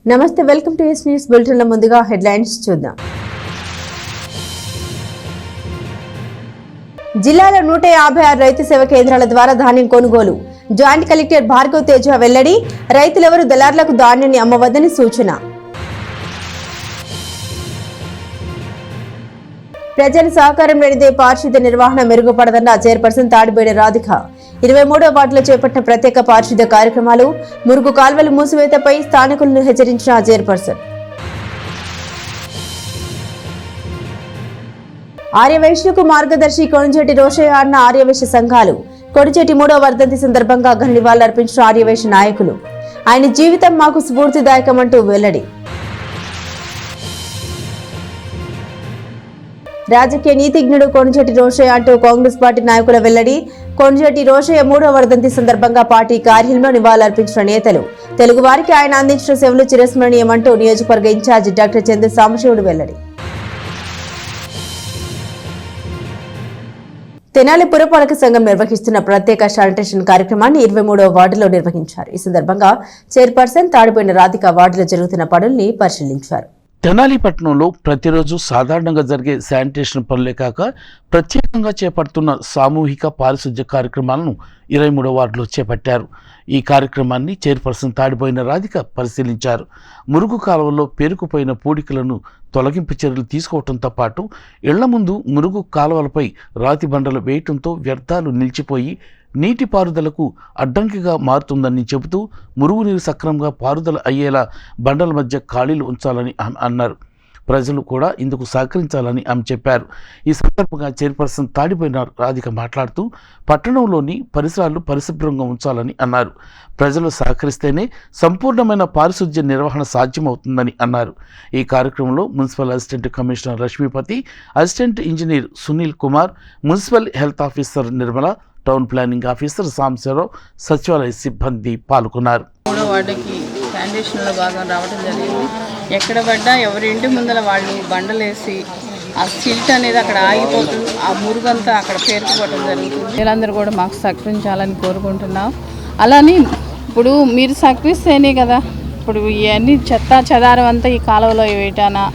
నమస్తే, welcome to yes news bulletin. ముందుగా headlines చూద్దాం. జిల్లాలో 156 రైతు సేవ కేంద్రాల ద్వారా ధాన్యం కొనుగోలు. జాయింట్ కలెక్టర్ భార్గవ్ తేజ వెల్లడి. రైతులెవరూ దళారులకు ధాన్యాన్ని అమ్మవద్దని సూచన. ప్రజల సహకారం లేనిదే పారిశుద్ధ్య నిర్వహణ మెరుగుపడదన్న చైర్పర్సన్ తాడిబోయిన రాధిక. 23వ వార్డులో చేపట్టిన ప్రత్యేక పారిశుద్ధ్య కార్యక్రమాలు. మురుగు కాల్వలు మూసివేతపై స్థానికులను హెచ్చరించిన చైర్పర్సన్. ఆర్యవైశ్యులకు మార్గదర్శి కొణిజేటి రోషయ్య అన్న ఆర్యవైశ్య సంఘాలు. కొణిజేటి 3వ వర్ధంతి సందర్భంగా ఘన నివాళులర్పించిన ఆర్యవైశ్య నాయకులు. ఆయన జీవితం మాకు స్ఫూర్తిదాయకమంటూ వెల్లడి. రాజకీయ నీతిజ్ఞుడు కొణిజేటి రోషయ్య అంటూ కాంగ్రెస్ పార్టీ నాయకుల వెల్లడి. కొణిజేటి రోషయ్య 3వ వర్ధంతి సందర్భంగా పార్టీ కార్యాలయంలో నివాళులర్పించిన నేతలు. తెలుగువారికి ఆయన అందించిన సేవలు చిరస్మరణీయమంటూ నియోజకవర్గ ఇన్ఛార్జి డాక్టర్ చంద్ర సాంబశివుడు వెల్లడి. తెనాలి పురపాలక సంఘం నిర్వహిస్తున్న ప్రత్యేక శానిటేషన్ కార్యక్రమాన్ని 23వ వార్డులో నిర్వహించారు. ఈ సందర్భంగా చైర్పర్సన్ తాడిపోయిన రాధిక వార్డులో జరుగుతున్న పనుల్ని పరిశీలించారు. తెనాలి పట్టణంలో ప్రతిరోజు సాధారణంగా జరిగే శానిటేషన్ పనులే కాక ప్రత్యేకంగా చేపడుతున్న సామూహిక పారిశుధ్య కార్యక్రమాలను 23వ వార్డులో చేపట్టారు. ఈ కార్యక్రమాన్ని చైర్పర్సన్ తాడిపోయిన రాధిక పరిశీలించారు. మురుగు కాలువల్లో పేరుకుపోయిన పూడికలను తొలగింపు చర్యలు తీసుకోవడంతో పాటు ఇళ్ల ముందు మురుగు కాలువలపై రాతి బండలు వేయటంతో వ్యర్థాలు నిలిచిపోయి నీటిపారుదలకు అడ్డంకిగా మారుతుందని చెబుతూ మురుగునీరు సక్రమంగా పారుదల అయ్యేలా బండల మధ్య ఖాళీలు ఉంచాలని అన్నారు. ప్రజలు కూడా ఇందుకు సహకరించాలని ఆమె చెప్పారు. ఈ సందర్భంగా చైర్పర్సన్ తాడిపోయిన రాధిక మాట్లాడుతూ పట్టణంలోని పరిసరాలు పరిశుభ్రంగా ఉంచాలని అన్నారు. ప్రజలు సహకరిస్తేనే సంపూర్ణమైన పారిశుధ్య నిర్వహణ సాధ్యమవుతుందని అన్నారు. ఈ కార్యక్రమంలో municipal assistant commissioner Lakshmipathi, assistant engineer Sunil Kumar, municipal health officer Nirmala, town planning officer Sambasivarao, సచివాలయ సిబ్బంది పాల్గొన్నారు. శానిటేషన్లో భాగం రావడం జరిగింది. ఎక్కడ పడ్డా ఎవరి ఇంటి ముందర వాళ్ళు బండలేసి ఆ సిల్ట్ అనేది అక్కడ ఆగిపోతూ ఆ మురుగంతా అక్కడ పేరుకుపోవడం జరుగుతుంది. వీళ్ళందరూ కూడా మాకు సహకరించాలని కోరుకుంటున్నాం. అలానే ఇప్పుడు మీరు సహకరిస్తేనే కదా ఇప్పుడు ఇవన్నీ చెత్త చెదారం అంతా ఈ కాలువలో వేయటానా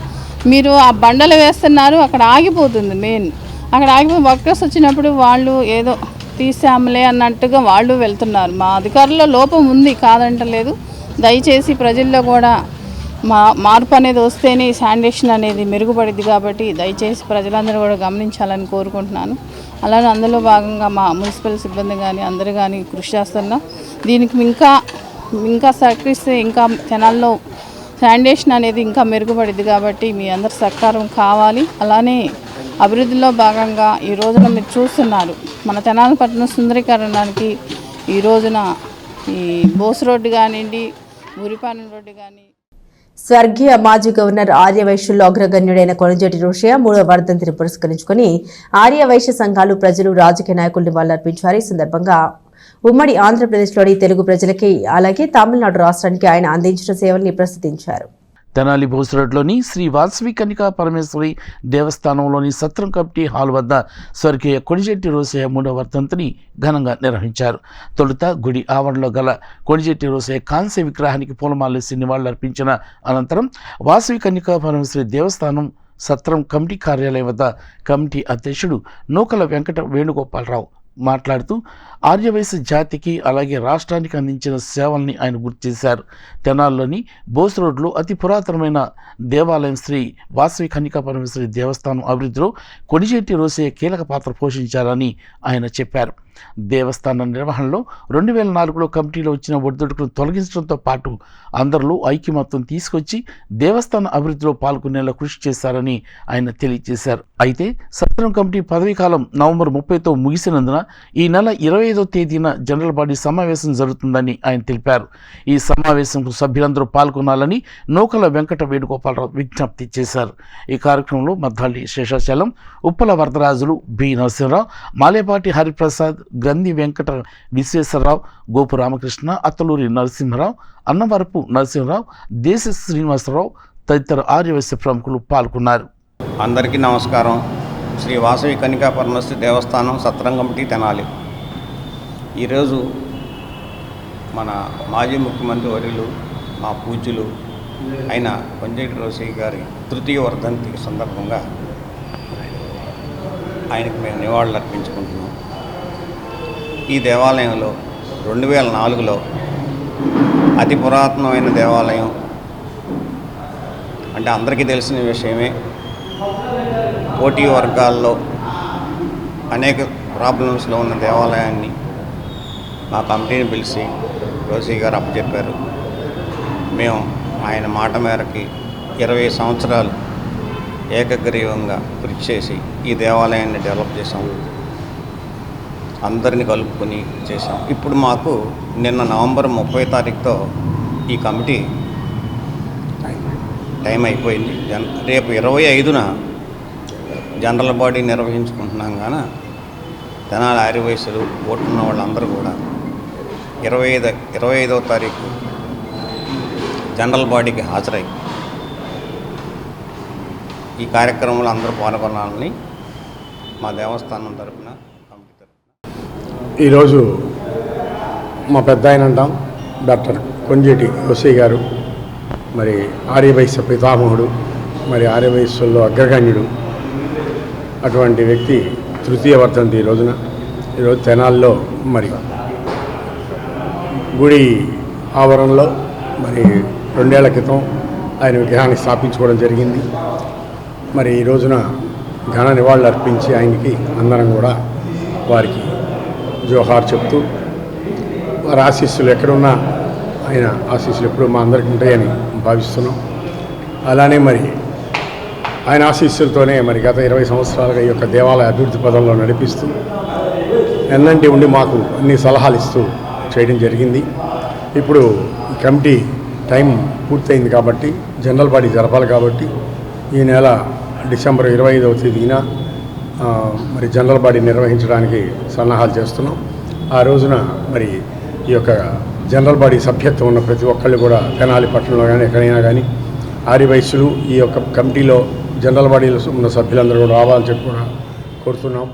మీరు ఆ బండలు వేస్తున్నారు, అక్కడ ఆగిపోతుంది. మెయిన్ అక్కడ ఆగిపోయి వర్కర్స్ వచ్చినప్పుడు వాళ్ళు ఏదో తీసాములే అన్నట్టుగా వాళ్ళు వెళ్తున్నారు. మా అధికారుల్లో లోపం ఉంది, కాదంటలేదు. దయచేసి ప్రజల్లో కూడా మార్పు అనేది వస్తేనే శానిటేషన్ అనేది మెరుగుపడింది. కాబట్టి దయచేసి ప్రజలందరూ కూడా గమనించాలని కోరుకుంటున్నాను. అలానే అందులో భాగంగా మా మున్సిపల్ సిబ్బంది కానీ అందరూ కానీ కృషి చేస్తున్నాం. దీనికి ఇంకా సహకరిస్తే ఇంకా తెనాల్లో శానిటేషన్ అనేది ఇంకా మెరుగుపడింది. కాబట్టి మీ అందరి సహకారం కావాలి. అలానే అభివృద్ధిలో భాగంగా ఈ రోజున మీరు చూస్తున్నారు మన తెనాలి పట్టణం సుందరీకరణకి ఈ రోజున ఈ బోస్ రోడ్డు కానివ్వండి, గురిపాలెం రోడ్డు కానీ. స్వర్గీయ మాజీ గవర్నర్ ఆర్యవైశ్యుల్లో అగ్రగణ్యుడైన కొణిజేటి రోషయ్య 3వ వర్ధంతిని పురస్కరించుకుని ఆర్యవైశ్య సంఘాలు, ప్రజలు, రాజకీయ నాయకులు నివాళులర్పించారు. ఈ సందర్భంగా ఉమ్మడి ఆంధ్రప్రదేశ్లోని తెలుగు ప్రజలకి అలాగే తమిళనాడు రాష్ట్రానికి ఆయన అందించిన సేవల్ని ప్రస్తుతించారు. తెనాలి బోస్ రోడ్లోని శ్రీ వాసవి కన్నికా పరమేశ్వరి దేవస్థానంలోని సత్రం కమిటీ హాల్ వద్ద స్వర్గీయ కొణిజేటి రోషయ్య 3వ వర్ధంతిని ఘనంగా నిర్వహించారు. తొలుత గుడి ఆవరణలో గల కొణిజేటి రోషయ్య కాంస్య విగ్రహానికి పూలమాలేసి నివాళులర్పించిన అనంతరం వాసవి కన్నికా పరమేశ్వరి దేవస్థానం సత్రం కమిటీ కార్యాలయం వద్ద కమిటీ అధ్యక్షుడు నూకల వెంకట వేణుగోపాలరావు మాట్లాడుతూ ఆర్యవైశ్య జాతికి అలాగే రాష్ట్రానికి అందించిన సేవల్ని ఆయన గుర్తు చేశారు. తెనాల్లోని బోస్ రోడ్లో అతి పురాతనమైన దేవాలయం శ్రీ వాసవి కన్నికా పరమేశ్వరి దేవస్థానం అభివృద్ధిలో కొణిజేటి రోషయ్య కీలక పాత్ర పోషించారని ఆయన చెప్పారు. దేవస్థాన నిర్వహణలో 2004లో కమిటీలో వచ్చిన ఒడిదుడుకులను తొలగించడంతో పాటు అందరిలో ఐక్యమత్యం తీసుకొచ్చి దేవస్థాన అభివృద్ధిలో పాల్గొనేలా కృషి చేశారని ఆయన తెలియజేశారు. అయితే సత్రం కమిటీ పదవీకాలం నవంబర్ 30తో ముగిసినందున ఈ నెల 25వ తేదీన జనరల్ బాడీ సమావేశం జరుగుతుందని ఆయన తెలిపారు. ఈ సమావేశంకు సభ్యులందరూ పాల్గొనాలని నూకల వెంకట వేణుగోపాలరావు విజ్ఞప్తి చేశారు. ఈ కార్యక్రమంలో మద్దాలి శేషాచలం, ఉప్పల వరదరాజులు, బి నరసింహరావు, మాలేపాటి హరిప్రసాద్, గ్రంథి వెంకట విశ్వేశ్వరరావు, గోపు రామకృష్ణ, అత్తలూరి నరసింహరావు, అన్నవరపు నరసింహరావు, దేశ శ్రీనివాసరావు తదితర ఆర్యవైశ్య ప్రముఖులు పాల్గొన్నారు. అందరికీ నమస్కారం. శ్రీ వాసవి కన్నికా పరమేశ్వరి దేవస్థానం సత్రం కమిటీ తెనాలి. ఈరోజు మన మాజీ ముఖ్యమంత్రి వర్యులు, మా పూజ్యులు అయిన కొంజేటి రోసయ్య గారి తృతీయ వర్ధంతి సందర్భంగా ఆయనకు మేము నివాళులు అర్పించుకుంటున్నాం. ఈ దేవాలయంలో 2004లో అతి పురాతనమైన దేవాలయం అంటే అందరికీ తెలిసిన విషయమే. పోటీ వర్గాల్లో అనేక ప్రాబ్లమ్స్లో ఉన్న దేవాలయాన్ని మా కమిటీని పిలిచి రోసయ్య గారు అప్పచెప్పారు. మేము ఆయన మాట మేరకి 20 సంవత్సరాలు ఏకగ్రీవంగా కృషి చేసి ఈ దేవాలయాన్ని డెవలప్ చేసాం. అందరిని కలుపుకొని చేసాం. ఇప్పుడు మాకు నిన్న నవంబర్ 30వ తారీఖుతో ఈ కమిటీ టైం అయిపోయింది. రేపు 25న జనరల్ బాడీ నిర్వహించుకుంటున్నాం. కానీ తెనాలి ఆర్యవైశ్యులు ఓటున్న వాళ్ళందరూ కూడా 25వ తారీఖు జనరల్ బాడీకి హాజరై ఈ కార్యక్రమంలో అందరూ పాల్గొనాలని మా దేవస్థానం తరఫున కమిటీ తరఫున ఈరోజు మా పెద్ద ఆయన అంటాం డాక్టర్ కొంజేటి రోసయ్య గారు, మరి ఆర్యవైశ్య పితామహుడు, మరి ఆర్యవైశ్యుల్లో అగ్రగణ్యుడు. అటువంటి వ్యక్తి తృతీయ వర్ధంతి ఈరోజు తెనాల్లో మరి గుడి ఆవరణలో మరి 2 ఏళ్ల క్రితం ఆయన విగ్రహాన్ని స్థాపించుకోవడం జరిగింది. మరి ఈ రోజున ఘన నివాళులు అర్పించి ఆయనకి అందరం కూడా వారికి జోహార్ చెప్తూ వారి ఆశీస్సులు ఎక్కడున్నా ఆయన ఆశీస్సులు ఎప్పుడూ మా అందరికీ ఉంటాయని భావిస్తున్నాం. అలానే మరి ఆయన ఆశీస్సులతోనే మరి గత 20 సంవత్సరాలుగా ఈ యొక్క దేవాలయ అభివృద్ధి పదంలో నడిపిస్తూ ఎన్నంటి ఉండి మాకు అన్ని సలహాలు ఇస్తూ చేయడం జరిగింది. ఇప్పుడు ఈ కమిటీ టైం పూర్తయింది కాబట్టి జనరల్ బాడీ జరపాలి కాబట్టి ఈ నెల డిసెంబర్ 25వ తేదీన మరి జనరల్ బాడీ నిర్వహించడానికి సన్నాహాలు చేస్తున్నాం. ఆ రోజున మరి ఈ యొక్క జనరల్ బాడీ సభ్యత్వం ఉన్న ప్రతి ఒక్కళ్ళు కూడా తెనాలి పట్టణంలో కానీ ఎక్కడైనా కానీ ఆర్యవైశ్యులు ఈ యొక్క కమిటీలో జనరల్ బాడీలో ఉన్న సభ్యులందరూ కూడా రావాలని చెప్పి కూడా కోరుతున్నాం.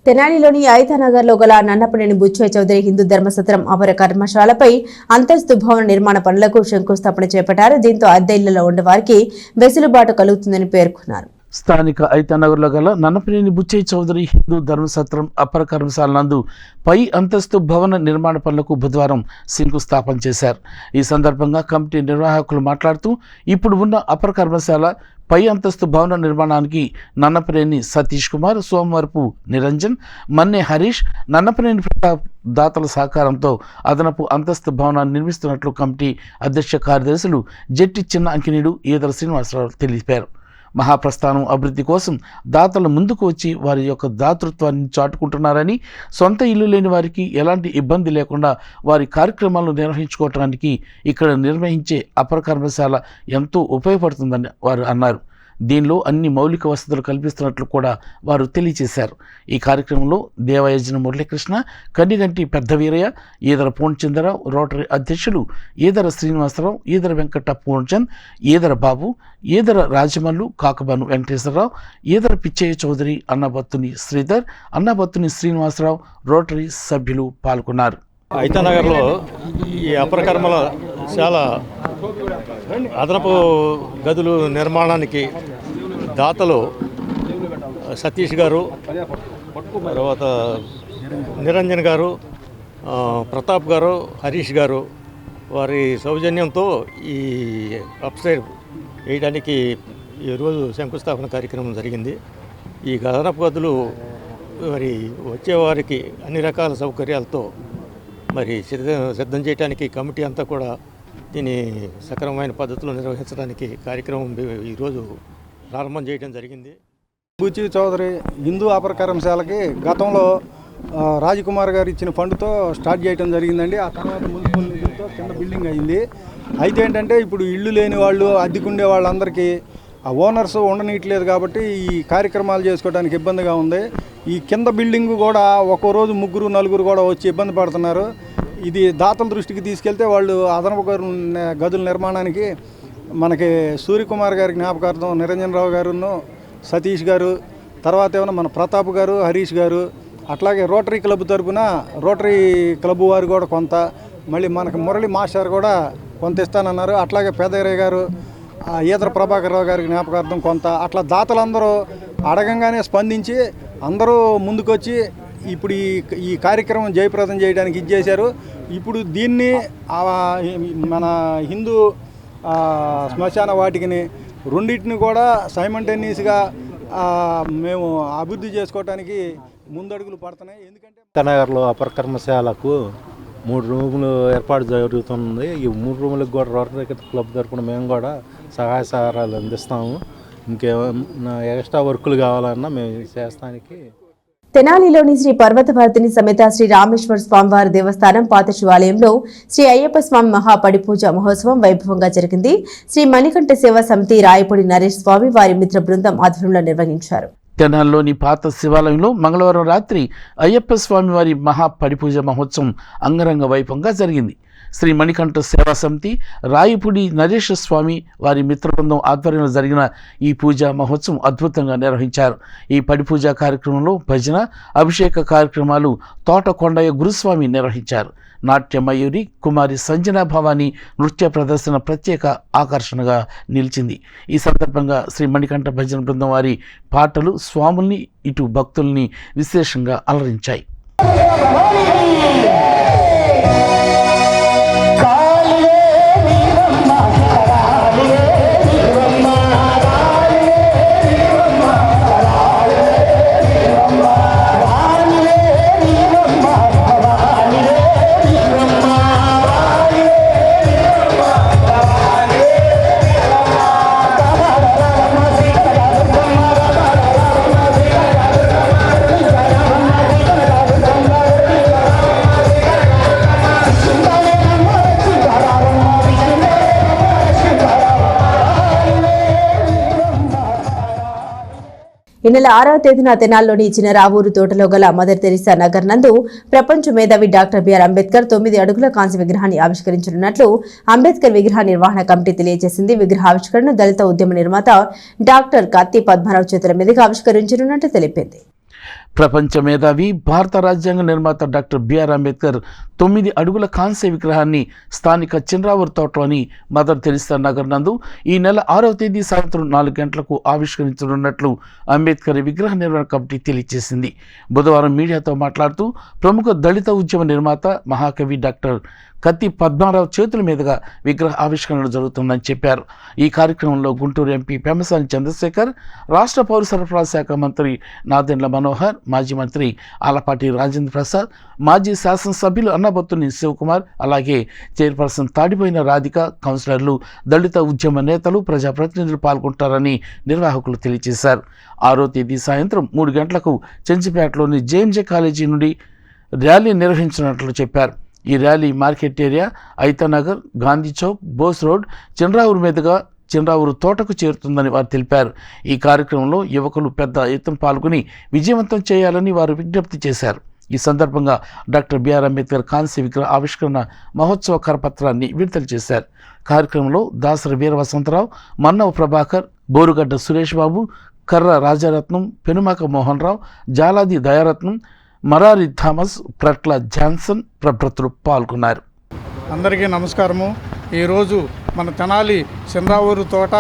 తెనాలిలోని ఐతానగర్లో గల నన్నపనేని బుచ్చయ్య చౌదరి హిందూ ధర్మసత్రం అపర కర్మశాలపై అంతస్తు భవన నిర్మాణ పనులకు శంకుస్థాపన చేపట్టారు. దీంతో అద్దె ఇళ్లలో ఉండేవారికి వెసులుబాటు కలుగుతుందని పేర్కొన్నారు. స్థానిక ఐతానగర్లో గల నన్నపనేని బుచ్చయ్య చౌదరి హిందూ ధర్మసత్రం అపర కర్మశాల నందు పై అంతస్తు భవన నిర్మాణ పనులకు బుధవారం శంకుస్థాపన చేశారు. ఈ సందర్భంగా కమిటీ నిర్వాహకులు మాట్లాడుతూ ఇప్పుడు ఉన్న అపర కర్మశాల పై అంతస్తు భవన నిర్మాణానికి నన్నపనేని సతీష్ కుమార్, సోమవారపు నిరంజన్, మన్నె హరీష్, నన్నపనేని ప్రతాప్ దాతల సహకారంతో అదనపు అంతస్తు భవనాన్ని నిర్మిస్తున్నట్లు కమిటీ అధ్యక్ష కార్యదర్శులు జెట్టి చిన్న అంకినీడు, ఈదర శ్రీనివాసరావు తెలిపారు. మహాప్రస్థానం అభివృద్ధి కోసం దాతలు ముందుకు వచ్చి వారి యొక్క దాతృత్వాన్ని చాటుకుంటున్నారని, సొంత ఇల్లు లేని వారికి ఎలాంటి ఇబ్బంది లేకుండా వారి కార్యక్రమాలను నిర్వహించుకోవటానికి ఇక్కడ నిర్వహించే అపర కర్మశాల ఎంతో ఉపయోగపడుతుందని వారు అన్నారు. దీనిలో అన్ని మౌలిక వసతులు కల్పిస్తున్నట్లు కూడా వారు తెలియజేశారు. ఈ కార్యక్రమంలో దేవయజన మురళీకృష్ణ, కన్నిగంటి పెద్ద వీరయ్య, ఈదర పూర్ణచంద్రరావు, రోటరీ అధ్యక్షులు ఈదర శ్రీనివాసరావు, ఈదర వెంకట పూర్ణచంద్, ఈదర బాబు, ఈదర రాజమల్లు, కాకబాను వెంకటేశ్వరరావు, ఈదర పిచ్చయ్య చౌదరి, అన్నబత్తుని శ్రీధర్, అన్నబత్తుని శ్రీనివాసరావు, రోటరీ సభ్యులు పాల్గొన్నారు. ఐతానగర్లో ఈ అపరకర్మల చాలా అదనపు గదులు నిర్మాణానికి దాతలు సతీష్ గారు, తర్వాత నిరంజన్ గారు, ప్రతాప్ గారు, హరీష్ గారు వారి సౌజన్యంతో ఈ అప్సైడ్ వేయడానికి ఈరోజు శంకుస్థాపన కార్యక్రమం జరిగింది. ఈ అదనపు గదులు మరి వచ్చేవారికి అన్ని రకాల సౌకర్యాలతో మరి సిద్ధం చేయడానికి కమిటీ అంతా కూడా దీన్ని సక్రమమైన పద్ధతిలో నిర్వహించడానికి కార్యక్రమం ఈరోజు ప్రారంభం చేయడం జరిగింది. బుచ్చయ్య చౌదరి హిందూ అపర కర్మశాలకి గతంలో రాజకుమార్ గారు ఇచ్చిన ఫండ్తో స్టార్ట్ చేయడం జరిగిందండి. ఆ తర్వాత మున్సిపల్ నిధులతో కింద బిల్డింగ్ అయింది. అయితే ఏంటంటే ఇప్పుడు ఇళ్ళు లేని వాళ్ళు, అద్దెకుండే వాళ్ళందరికీ ఆ ఓనర్స్ ఉండనీయట్లేదు కాబట్టి ఈ కార్యక్రమాలు చేసుకోవడానికి ఇబ్బందిగా ఉంది. ఈ కింద బిల్డింగ్ కూడా ఒక్కో రోజు 3, 4 కూడా వచ్చి ఇబ్బంది పడుతున్నారు. ఇది దాతల దృష్టికి తీసుకెళ్తే వాళ్ళు అదనపు గదుల నిర్మాణానికి మనకి సూర్యకుమార్ గారి జ్ఞాపకార్థం నిరంజన్ రావు గారును, సతీష్ గారు, తర్వాత ఏమైనా మన ప్రతాప్ గారు, హరీష్ గారు, అట్లాగే రోటరీ క్లబ్ తరపున రోటరీ క్లబ్ వారు కూడా కొంత, మళ్ళీ మనకు మురళి మాస్టర్ కూడా కొంత ఇస్తానన్నారు. అట్లాగే పెద్దయ్య గారు ఈతర ప్రభాకరరావు గారి జ్ఞాపకార్థం కొంత, అట్లా దాతలందరూ అడగంగానే స్పందించి అందరూ ముందుకొచ్చి ఇప్పుడు ఈ కార్యక్రమం జయప్రదం చేయడానికి ఇచ్చేశారు. ఇప్పుడు దీన్ని మన హిందూ శ్మశాన వాటికని రెండింటిని కూడా సైమల్టేనియస్గా మేము అభివృద్ధి చేసుకోవడానికి ముందడుగులు పడుతున్నాయి. ఎందుకంటే నగర్లో అపర కర్మశాలకు 3 రూములు ఏర్పాటు జరుగుతుంది. ఈ 3 రూములకు కూడా రోటరీ క్లబ్ తరపున మేము కూడా సహాయ సహకారాలు అందిస్తాము. ఇంకేమైనా ఎక్స్ట్రా వర్కులు కావాలన్నా మేము చేస్తానికి. తెనాలిలోని శ్రీ పర్వతభారతిని సమేత శ్రీ రామేశ్వర స్వామివారి దేవస్థానం పాత శివాలయంలో శ్రీ అయ్యప్ప స్వామి మహాపడిపూజ మహోత్సవం వైభవంగా జరిగింది. శ్రీ మణికంఠ సేవా సమితి రాయపూడి నరేష్ స్వామి వారి మిత్ర బృందం ఆధ్వర్యంలో నిర్వహించారు. తెనాలిలోని పాత శివాలయంలో మంగళవారం రాత్రి అయ్యప్ప స్వామి వారి మహాపడిపూజ మహోత్సవం అంగరంగ వైభవంగా జరిగింది. శ్రీ మణికంఠ సేవా సమితి రాయపూడి నరేష్ స్వామి వారి మిత్రబృందం ఆధ్వర్యంలో జరిగిన ఈ పూజా మహోత్సవం అద్భుతంగా నిర్వహించారు. ఈ పడిపూజ కార్యక్రమంలో భజన, అభిషేక కార్యక్రమాలు తోటకొండయ్య గురుస్వామి నిర్వహించారు. నాట్య మయూరి కుమారి సంజనా భవానీ నృత్య ప్రదర్శన ప్రత్యేక ఆకర్షణగా నిలిచింది. ఈ సందర్భంగా శ్రీ మణికంఠ భజన బృందం వారి పాటలు స్వాముల్ని ఇటు భక్తుల్ని విశేషంగా అలరించాయి. ఈ నెల 6వ తేదీన తెనాల్లోని చిన్నరావూరు తోటలో గల మదర్ తెరిసా నగర్ నందు ప్రపంచ మేధావి డాక్టర్ బిఆర్ అంబేద్కర్ 9 అడుగుల కాంస్య విగ్రహాన్ని ఆవిష్కరించనున్నట్లు అంబేద్కర్ విగ్రహ నిర్వహణ కమిటీ తెలియజేసింది. విగ్రహ ఆవిష్కరణను దళిత ఉద్యమ నిర్మాత డాక్టర్ కత్తి పద్మారావు చేతుల మీదుగా ఆవిష్కరించనున్నట్లు తెలిపింది. ప్రపంచ మేధావి భారత రాజ్యాంగ నిర్మాత డాక్టర్ బిఆర్ అంబేద్కర్ 9 అడుగుల కాంస్య విగ్రహాన్ని స్థానిక చిన్రావూరు తోటలోని మదర్ తెరిసా నగర్ నందు ఈ నెల 6వ తేదీ సాయంత్రం 4 గంటలకు ఆవిష్కరించనున్నట్లు అంబేద్కర్ విగ్రహ నిర్వహణ కమిటీ తెలియజేసింది. బుధవారం మీడియాతో మాట్లాడుతూ ప్రముఖ దళిత ఉద్యమ నిర్మాత మహాకవి డాక్టర్ కత్తి పద్మారావు చేతుల మీదుగా విగ్రహ ఆవిష్కరణ జరుగుతుందని చెప్పారు. ఈ కార్యక్రమంలో గుంటూరు ఎంపీ పెమ్మసాని చంద్రశేఖర్, రాష్ట్ర పౌర సరఫరాల శాఖ మంత్రి నాదెండ్ల మనోహర్, మాజీ మంత్రి ఆలపాటి రాజేంద్ర ప్రసాద్, మాజీ శాసనసభ్యులు అన్నబత్తుని శివకుమార్, అలాగే చైర్పర్సన్ తాడిపోయిన రాధిక, కౌన్సిలర్లు, దళిత ఉద్యమ నేతలు, ప్రజాప్రతినిధులు పాల్గొంటారని నిర్వాహకులు తెలియజేశారు. 6వ తేదీ సాయంత్రం 3 గంటలకు చెంచిపేటలోని జేఎంజే కాలేజీ నుండి ర్యాలీ నిర్వహించినట్లు చెప్పారు. ఈ rally market area, Aitanagar, Gandhi Chowk, Bose road, Chinravuru మీదుగా చిన్రావూరు తోటకు చేరుతుందని వారు తెలిపారు. ఈ కార్యక్రమంలో యువకులు పెద్ద ఎత్తున పాల్గొని విజయవంతం చేయాలని వారు విజ్ఞప్తి చేశారు. ఈ సందర్భంగా డాక్టర్ బిఆర్ అంబేద్కర్ కాంస్య విగ్రహ ఆవిష్కరణ మహోత్సవ కరపత్రాన్ని విడుదల చేశారు. కార్యక్రమంలో దాసరి వీర వసంతరావు, మన్నవ ప్రభాకర్, బోరుగడ్డ సురేష్ బాబు, కర్ర రాజారత్నం, పెనుమాక మోహన్ రావు, జాలాది దయారత్నం, మరారి థామస్, ప్రట్ల జాన్సన్ ప్రభృతులు పాల్గొన్నారు. అందరికీ నమస్కారము. ఈరోజు మన తెనాలి చిన్రావూరు తోట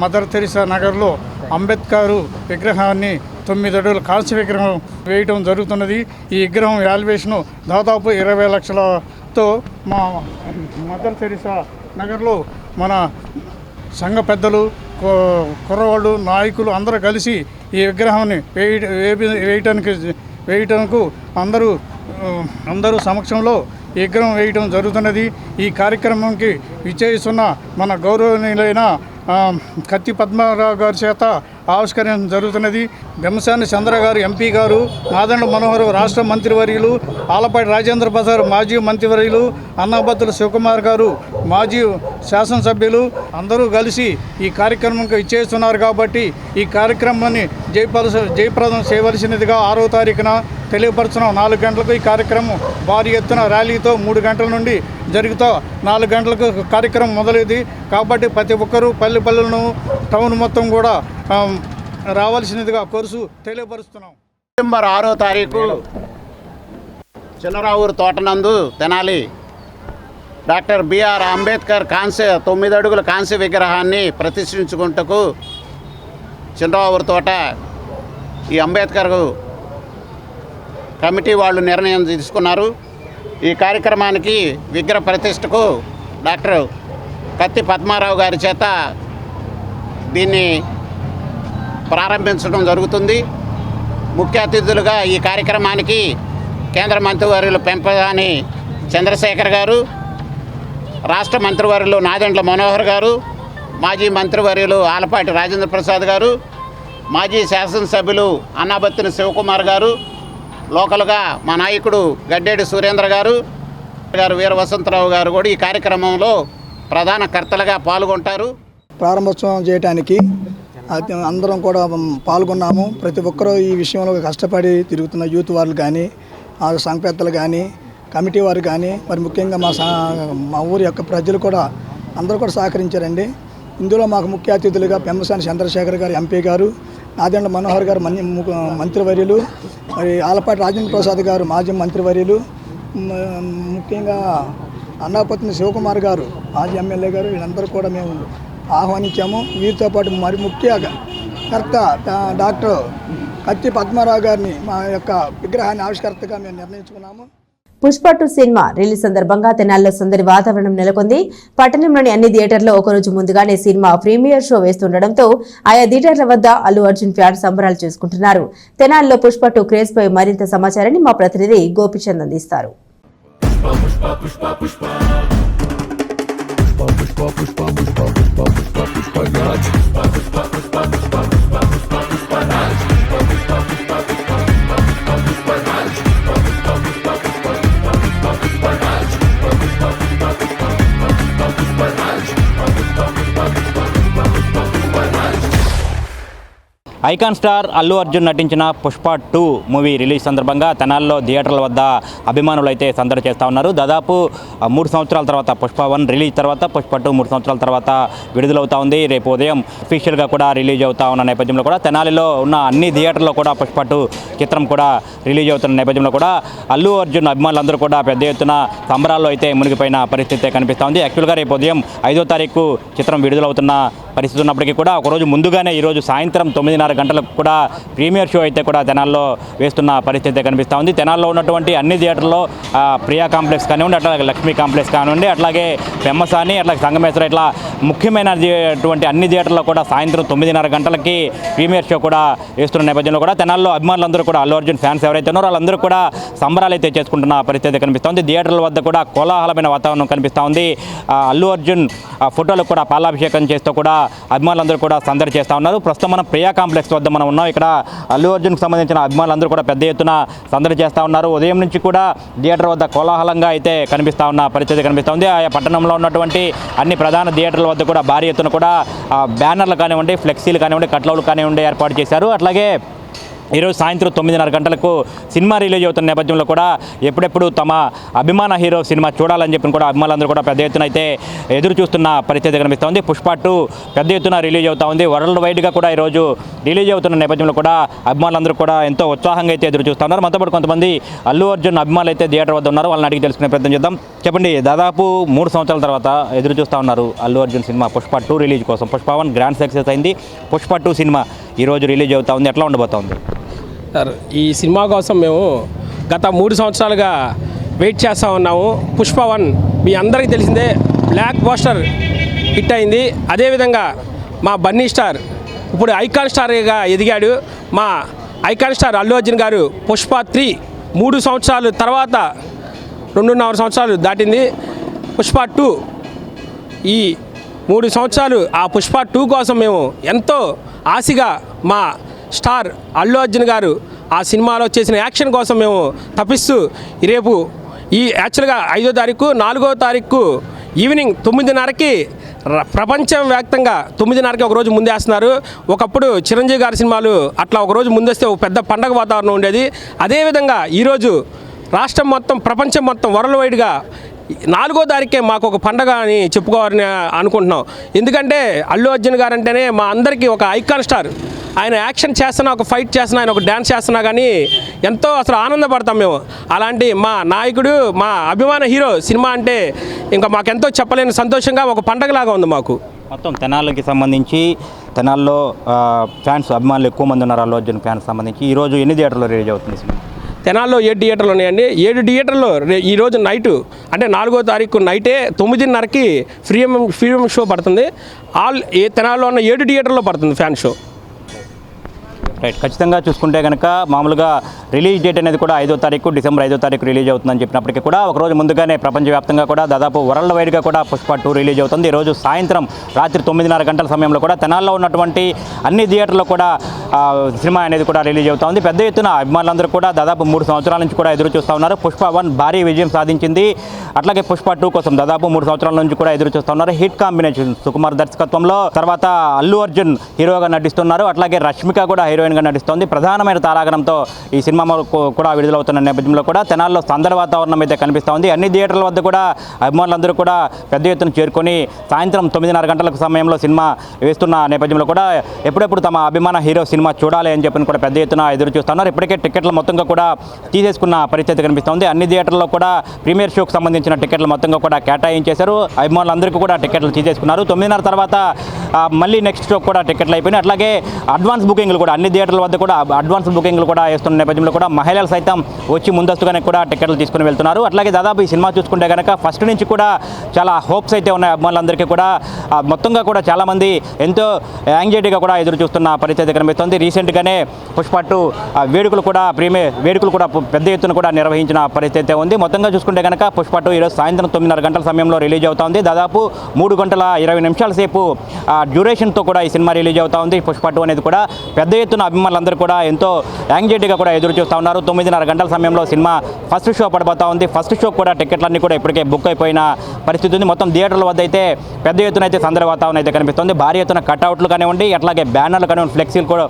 మదర్ తెరిసా నగర్లో అంబేద్కర్ విగ్రహాన్ని 9 అడుగుల కాంస్య విగ్రహం వేయటం జరుగుతున్నది. ఈ విగ్రహం వాల్యుయేషను దాదాపు 20 లక్షలతో మా మదర్ తెరిసా నగర్లో మన సంఘ పెద్దలు, కుర్రవాళ్ళు, నాయకులు అందరూ కలిసి ఈ విగ్రహాన్ని వేయటానికి అందరూ సమక్షంలో ఈ విగ్రహం వేయటం జరుగుతున్నది. ఈ కార్యక్రమంకి విచ్చేస్తున్న మన గౌరవనీయులైన కత్తి పద్మారావు గారి చేత ఆవిష్కరణ జరుగుతున్నది. బెమ్మసాని చంద్ర గారు ఎంపీ గారు, నాదెండ్ల మనోహర్ రాష్ట్ర మంత్రివర్యులు, ఆలపాటి రాజేంద్ర ప్రసాద్ మాజీ మంత్రివర్యులు, అన్నాబత్తుల శివకుమార్ గారు మాజీ శాసనసభ్యులు అందరూ కలిసి ఈ కార్యక్రమంకి ఇచ్చేస్తున్నారు. కాబట్టి ఈ కార్యక్రమాన్ని జయప్రదం చేయవలసినదిగా 6వ తారీఖున తెలియపరుచున్నాం. 4 గంటలకు ఈ కార్యక్రమం భారీ ఎత్తున ర్యాలీతో 3 గంటల నుండి జరుగుతూ 4 గంటలకు కార్యక్రమం మొదలైంది. కాబట్టి ప్రతి ఒక్కరూ పల్లెలను టౌన్ మొత్తం కూడా రావాల్సినదిగా కోరుసు తెలియపరుస్తున్నాం. డిసెంబర్ 6వ తారీఖు చిన్నరావూరు తోటనందు తెనాలి డాక్టర్ బిఆర్ అంబేద్కర్ 9 అడుగుల కాంస్య విగ్రహాన్ని ప్రతిష్ఠించుకుంటకు చిన్నవారి తోట ఈ అంబేద్కర్ కమిటీ వాళ్ళు నిర్ణయం తీసుకున్నారు. ఈ కార్యక్రమానికి విగ్రహ ప్రతిష్టకు డాక్టర్ కత్తి పద్మారావు గారి చేత దీన్ని ప్రారంభించడం జరుగుతుంది. ముఖ్య అతిథులుగా ఈ కార్యక్రమానికి కేంద్ర మంత్రివర్యులు పెంపసాని చంద్రశేఖర్ గారు, రాష్ట్ర మంత్రివర్యులు నాదెండ్ల మనోహర్ గారు, మాజీ మంత్రివర్యులు ఆలపాటి రాజేంద్ర ప్రసాద్ గారు, మాజీ శాసనసభ్యులు అన్నాబత్తిన శివకుమార్ గారు, లోకల్గా మా నాయకుడు గడ్డేడి సురేంద్ర గారు, వీర వసంతరావు గారు కూడా ఈ కార్యక్రమంలో ప్రధాన కర్తలుగా పాల్గొంటారు. ప్రారంభోత్సవం చేయడానికి అందరం కూడా పాల్గొన్నాము. ప్రతి ఒక్కరూ ఈ విషయంలో కష్టపడి తిరుగుతున్న యూత్ వాళ్ళు కానీ, ఆ సంఘ పెద్దలు కానీ, కమిటీ వారు కానీ, మరి ముఖ్యంగా మా ఊరి యొక్క ప్రజలు కూడా అందరూ కూడా సహకరించారండి. ఇందులో మాకు ముఖ్య అతిథులుగా పెంపసాని చంద్రశేఖర్ గారు ఎంపీ గారు, నాదెండ్ల మనోహర్ గారు మంత్రివర్యులు, మరి ఆలపాటి రాజేంద్ర ప్రసాద్ గారు మాజీ మంత్రివర్యులు, ముఖ్యంగా అన్నాపత్ని శివకుమార్ గారు మాజీ ఎమ్మెల్యే గారు, వీళ్ళందరూ కూడా మేము ఆహ్వానించాము. వీరితో పాటు మరి ముఖ్య కర్త డాక్టర్ కత్తి పద్మారావు గారిని మా యొక్క విగ్రహాన్ని ఆవిష్కర్తగా మేము నిర్ణయించుకున్నాము. పుష్ప 2 సినిమా రిలీజ్ సందర్భంగా తెనాలిలో సందడి వాతావరణం నెలకొంది. పట్టణంలోని అన్ని థియేటర్లో ఒకరోజు ముందుగానే సినిమా ప్రీమియర్ షో వేస్తుండటంతో ఆయా థియేటర్ల వద్ద అల్లు అర్జున్ ఫ్యాన్స్ సంబరాలు చేసుకుంటున్నారు. తెనాలిలో పుష్ప 2 క్రేజ్ పై మరింత సమాచారాన్ని మా ప్రతినిధి గోపిచంద్ అందిస్తారు. ఐకాన్ స్టార్ అల్లు అర్జున్ నటించిన పుష్ప 2 మూవీ రిలీజ్ సందర్భంగా తెనాల్లో థియేటర్ల వద్ద అభిమానులు అయితే సందడి చేస్తూ ఉన్నారు. దాదాపు 3 సంవత్సరాల తర్వాత పుష్ప 1 రిలీజ్ తర్వాత పుష్ప 2 3 సంవత్సరాల తర్వాత విడుదలవుతా ఉంది. రేపు ఉదయం అఫీషియల్గా కూడా రిలీజ్ అవుతా ఉన్న నేపథ్యంలో కూడా తెనాలిలో ఉన్న అన్ని థియేటర్లో కూడా పుష్ప 2 చిత్రం కూడా రిలీజ్ అవుతున్న నేపథ్యంలో కూడా అల్లు అర్జున్ అభిమానులందరూ కూడా పెద్ద ఎత్తున సంబరాల్లో అయితే మునిగిపోయిన పరిస్థితి కనిపిస్తూ ఉంది. యాక్చువల్గా రేపు ఉదయం 5వ తారీఖు చిత్రం విడుదలవుతున్న పరిస్థితి ఉన్నప్పటికీ కూడా ఒకరోజు ముందుగానే ఈరోజు సాయంత్రం 9:30 గంటలకు కూడా ప్రీమియర్ షో అయితే కూడా తెనాల్లో వేస్తున్న పరిస్థితి కనిపిస్తూ ఉంది. తెనాల్లో ఉన్నటువంటి అన్ని థియేటర్లో ప్రియా కాంప్లెక్స్ కానివ్వండి, అట్లాగే లక్ష్మీ కాంప్లెక్స్ కానివ్వండి, అట్లాగే పెమ్మసాని, అట్లాగే సంగమేశ్వర, ఇట్లా ముఖ్యమైనటువంటి అన్ని థియేటర్లో కూడా సాయంత్రం 9:30 గంటలకి ప్రీమియర్ షో కూడా వేస్తున్న నేపథ్యంలో కూడా తెనాల్లో అభిమానులందరూ కూడా అల్లు అర్జున్ ఫ్యాన్స్ ఎవరైతే ఉన్నారో వాళ్ళందరూ కూడా సంబరాలు అయితే చేసుకుంటున్న పరిస్థితి కనిపిస్తుంది. థియేటర్ల వద్ద కూడా కోలాహలమైన వాతావరణం కనిపిస్తూ ఉంది. అల్లు అర్జున్ ఫోటోలకు కూడా పాలాభిషేకం చేస్తూ కూడా అభిమానులందరూ కూడా సందడి చేస్తూ ఉన్నారు. ప్రస్తుతం మనం ప్రియా కాంప్లెక్స్ వద్ద మనం ఉన్నాం. ఇక్కడ అల్లు అర్జున్కి సంబంధించిన అభిమానులందరూ కూడా పెద్ద ఎత్తున సందడి చేస్తూ ఉన్నారు. ఉదయం నుంచి కూడా థియేటర్ వద్ద కోలాహలంగా అయితే కనిపిస్తూ ఉన్న పరిస్థితి కనిపిస్తూ ఉంది. ఆయా పట్టణంలో ఉన్నటువంటి అన్ని ప్రధాన థియేటర్ల వద్ద కూడా భారీ ఎత్తున కూడా బ్యానర్లు కానివ్వండి, ఫ్లెక్సీలు కానివ్వండి, కట్లౌట్లు కానివ్వండి ఏర్పాటు చేశారు. అట్లాగే ఈరోజు సాయంత్రం 9:30 గంటలకు సినిమా రిలీజ్ అవుతున్న నేపథ్యంలో కూడా ఎప్పుడెప్పుడు తమ అభిమాన హీరో సినిమా చూడాలని చెప్పి కూడా అభిమానులందరూ కూడా పెద్ద ఎత్తున అయితే ఎదురు చూస్తున్న పరిస్థితి కనిపిస్తోంది. పుష్ప 2 పెద్ద ఎత్తున రిలీజ్ అవుతూ ఉంది. వరల్డ్ వైడ్గా కూడా ఈరోజు రిలీజ్ అవుతున్న నేపథ్యంలో కూడా అభిమానులందరూ కూడా ఎంతో ఉత్సాహంగా అయితే ఎదురు చూస్తూ ఉన్నారు. మనతో పాటు కొంతమంది అల్లు అర్జున్ అభిమానులు అయితే థియేటర్ వద్ద ఉన్నారు. వాళ్ళని అడిగి తెలుసుకునే ప్రయత్నం చేద్దాం. చెప్పండి, దాదాపు 3 సంవత్సరాల తర్వాత ఎదురు చూస్తూ ఉన్నారు అల్లు అర్జున్ సినిమా పుష్ప 2 రిలీజ్ కోసం. పుష్ప 1 గ్రాండ్ సక్సెస్ అయింది. పుష్ప 2 సినిమా ఈరోజు రిలీజ్ అవుతూ ఉంది. ఎట్లా ఉండబోతోంది సార్? ఈ సినిమా కోసం మేము గత 3 సంవత్సరాలుగా వెయిట్ చేస్తూ ఉన్నాము. పుష్ప 1 మీ అందరికీ తెలిసిందే, బ్లాక్ బస్టర్ హిట్ అయింది. అదేవిధంగా మా బన్నీ స్టార్ ఇప్పుడు ఐకాన్ స్టార్గా ఎదిగాడు. మా ఐకాన్ స్టార్ అల్లు అర్జున్ గారు పుష్ప 3 3 సంవత్సరాలు తర్వాత 2.5 సంవత్సరాలు దాటింది. పుష్ప 2 ఈ 3 సంవత్సరాలు ఆ పుష్ప 2 కోసం మేము ఎంతో ఆశగా మా స్టార్ అల్లు అర్జున్ గారు ఆ సినిమాలో చేసిన యాక్షన్ కోసం మేము తప్పిస్తూ రేపు ఈ యాక్చువల్గా 5వ తారీఖు 4వ తారీఖు ఈవినింగ్ 9:30కి ప్రపంచవ్యాప్తంగా 9:30కి ఒకరోజు ముందేస్తున్నారు. ఒకప్పుడు చిరంజీవి గారి సినిమాలు అట్లా ఒకరోజు ముందేస్తే ఒక పెద్ద పండగ వాతావరణం ఉండేది. అదేవిధంగా ఈరోజు రాష్ట్రం మొత్తం, ప్రపంచం మొత్తం వరల్డ్ వైడ్గా 4వ తారీఖే మాకు ఒక పండగ అని చెప్పుకోవాలని అనుకుంటున్నాం. ఎందుకంటే అల్లు అర్జున్ గారు అంటేనే మా అందరికీ ఒక ఐకాన్ స్టార్. ఆయన యాక్షన్ చేస్తున్నా, ఒక ఫైట్ చేస్తున్నా, ఆయన ఒక డ్యాన్స్ చేస్తున్నా కానీ ఎంతో అసలు ఆనందపడతాం మేము. అలాంటి మా నాయకుడు, మా అభిమాన హీరో సినిమా అంటే ఇంకా మాకెంతో చెప్పలేని సంతోషంగా ఒక పండగలాగా ఉంది మాకు. మొత్తం తెనాలికి సంబంధించి తెనాల్లో ఫ్యాన్స్ అభిమానులు ఎక్కువ మంది ఉన్నారు అల్లు అర్జున్ ఫ్యాన్స్ సంబంధించి. ఈరోజు ఎన్ని థియేటర్లో రిలీజ్ అవుతుంది సినిమా? తెనాల్లో 7 థియేటర్లు ఉన్నాయండి. 7 థియేటర్లో ఈరోజు నైటు అంటే 4వ తారీఖు నైటే 9:30కి ఫ్రీడమ్ షో పడుతుంది. తెనాల్లో ఉన్న 7 థియేటర్లో పడుతుంది ఫ్యాన్ షో. రైట్, ఖచ్చితంగా చూసుకుంటే కనుక మామూలుగా రిలీజ్ డేట్ అనేది కూడా 5వ తారీఖు డిసెంబర్ 5వ తారీఖు రిలీజ్ అవుతుందని చెప్పినప్పటికీ కూడా ఒకరోజు ముందుగానే ప్రపంచవ్యాప్తంగా కూడా దాదాపు వరల్డ్ వైడ్గా కూడా పుష్ప 2 రిలీజ్ అవుతుంది. ఈరోజు సాయంత్రం రాత్రి 9:30 గంటల సమయంలో కూడా తెనాల్లో ఉన్నటువంటి అన్ని థియేటర్లో కూడా సినిమా అనేది కూడా రిలీజ్ అవుతుంది. పెద్ద ఎత్తున అభిమానులందరూ కూడా దాదాపు 3 సంవత్సరాల నుంచి కూడా ఎదురు చూస్తూ ఉన్నారు. పుష్ప 1 భారీ విజయం సాధించింది. అట్లాగే పుష్ప 2 కోసం దాదాపు 3 సంవత్సరాల నుంచి కూడా ఎదురు చూస్తూ ఉన్నారు. హిట్ కాంబినేషన్ సుకుమార్ దర్శకత్వంలో. తర్వాత అల్లు అర్జున్ హీరోగా నటిస్తున్నారు. అట్లాగే రష్మిక కూడా హీరోయిన్గా నటిస్తోంది. ప్రధానమైన తారాగణంతో ఈ సినిమా కూడా విడుదలవుతున్న నేపథ్యంలో కూడా తెనాల్లో సందడి వాతావరణం అయితే కనిపిస్తూ ఉంది. అన్ని థియేటర్ల వద్ద కూడా అభిమానులందరూ కూడా పెద్ద ఎత్తున చేరుకొని సాయంత్రం 9:30 గంటల సమయంలో సినిమా వేస్తున్న నేపథ్యంలో కూడా ఎప్పుడెప్పుడు తమ అభిమాన హీరో సినిమా చూడాలి అని చెప్పి కూడా పెద్ద ఎత్తున ఎదురు చూస్తున్నారు. ఇప్పటికే టికెట్లు మొత్తంగా కూడా తీసేసుకున్న పరిస్థితి కనిపిస్తోంది. అన్ని థియేటర్లో కూడా ప్రీమియర్ షోకి సంబంధించిన టికెట్లు మొత్తంగా కూడా కేటాయించేశారు. అభిమానులందరికీ కూడా టికెట్లు తీసేసుకున్నారు. 9:30 తర్వాత మళ్ళీ నెక్స్ట్ షోకి కూడా టికెట్లు అయిపోయినాయి. అట్లాగే అడ్వాన్స్ బుకింగ్లు కూడా అన్ని థియేటర్ల వద్ద కూడా అడ్వాన్స్ బుకింగ్లు కూడా వేస్తున్న నేపథ్యంలో కూడా మహిళలు సైతం వచ్చి ముందస్తుగానే కూడా టికెట్లు తీసుకుని వెళ్తున్నారు. అట్లాగే దాదాపు ఈ సినిమా చూసుకుంటే కనుక ఫస్ట్ నుంచి కూడా చాలా హోప్స్ అయితే ఉన్నాయి అభిమానులందరికీ కూడా. మొత్తంగా కూడా చాలామంది ఎంతో యాంగ్జైటీగా కూడా ఎదురు చూస్తున్న పరిస్థితి కనిపిస్తుంది. రీసెంట్గానే పుష్ప 2 వేడుకలు కూడా పెద్ద ఎత్తున కూడా నిర్వహించిన పరిస్థితి ఉంది. మొత్తంగా చూసుకుంటే కనుక పుష్ప 2 ఈరోజు సాయంత్రం 9:30 గంటల సమయంలో రిలీజ్ అవుతుంది. దాదాపు 3 గంటల 20 నిమిషాల సేపు డ్యూరేషన్తో కూడా ఈ సినిమా రిలీజ్ అవుతా ఉంది. పుష్ప 2 అనేది కూడా పెద్ద ఎత్తున అభిమానులందరూ కూడా ఎంతో యాంగ్జైటీగా కూడా ఎదురు చూస్తూ ఉన్నారు. 9:30 గంటల సమయంలో సినిమా ఫస్ట్ షో పడిపోతూ ఉంది. ఫస్ట్ షో కూడా టికెట్లన్నీ కూడా ఇప్పటికే బుక్ అయిపోయిన పరిస్థితి ఉంది. మొత్తం థియేటర్ల వద్ద అయితే పెద్ద ఎత్తున అయితే సందడి వాతావరణం అయితే కనిపిస్తుంది. భారీ ఎత్తున కట్అవుట్లు కానివ్వండి, అట్లాగే బ్యానర్లు కానివ్వండి, ఫ్లెక్సీలు కూడా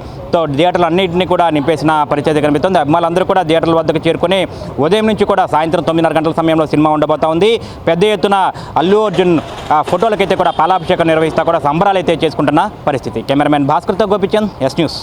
థియేటర్లు అన్నింటినీ కూడా నింపేసిన పరిస్థితి కనిపిస్తుంది. అభిమానులందరూ కూడా థియేటర్ల వద్దకు చేరుకుని ఉదయం నుంచి కూడా సాయంత్రం 9:30 గంటల సమయంలో సినిమా ఉండబోతా ఉంది. పెద్ద ఎత్తున అల్లు అర్జున్ ఫోటోలకైతే కూడా పాలాభిషేకం నిర్వహిస్తా కూడా సంబరాలు అయితే చేసుకుంటున్న పరిస్థితి. కెమెరామెన్ భాస్కర్తో గోపిచంద్, ఎస్ న్యూస్.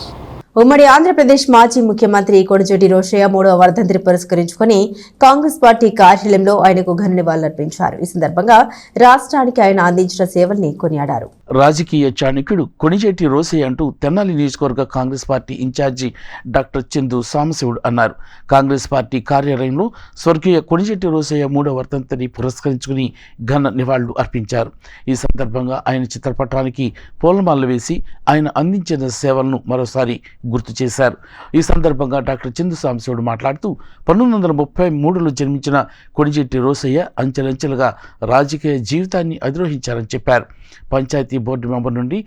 ఉమ్మడి ఆంధ్రప్రదేశ్ మాజీ ముఖ్యమంత్రి కొణిజేటి రోషయ్య 3వ వర్ధంతిని పురస్కరించుకుని కాంగ్రెస్ పార్టీ కార్యాలయంలో ఆయనకు ఘన నివాళులర్పించారు. ఈ సందర్భంగా రాష్ట్రానికి ఆయన అందించిన సేవల్ని కొనియాడారు. రాజకీయ చాణక్యుడు కొణిజేటి రోసయ్య అంటూ తెనాలి నియోజకవర్గ Congress party incharge doctor Chandu Sambasivudu అన్నారు. కాంగ్రెస్ పార్టీ కార్యాలయంలో స్వర్గీయ కొణిజేటి రోసయ్య 3వ వర్ధంతిని పురస్కరించుకుని ఘన నివాళులు అర్పించారు. ఈ సందర్భంగా ఆయన చిత్రపటానికి పూలమాలలు వేసి ఆయన అందించిన సేవలను మరోసారి గుర్తు చేశారు. ఈ సందర్భంగా డాక్టర్ చందు సాంబశివుడు మాట్లాడుతూ 1933లో జన్మించిన కొణిజేటి రోసయ్య అంచెలంచెలుగా రాజకీయ జీవితాన్ని అధిరోహించారని చెప్పారు. పంచాయతీ బోర్డు మెంబర్ నుండి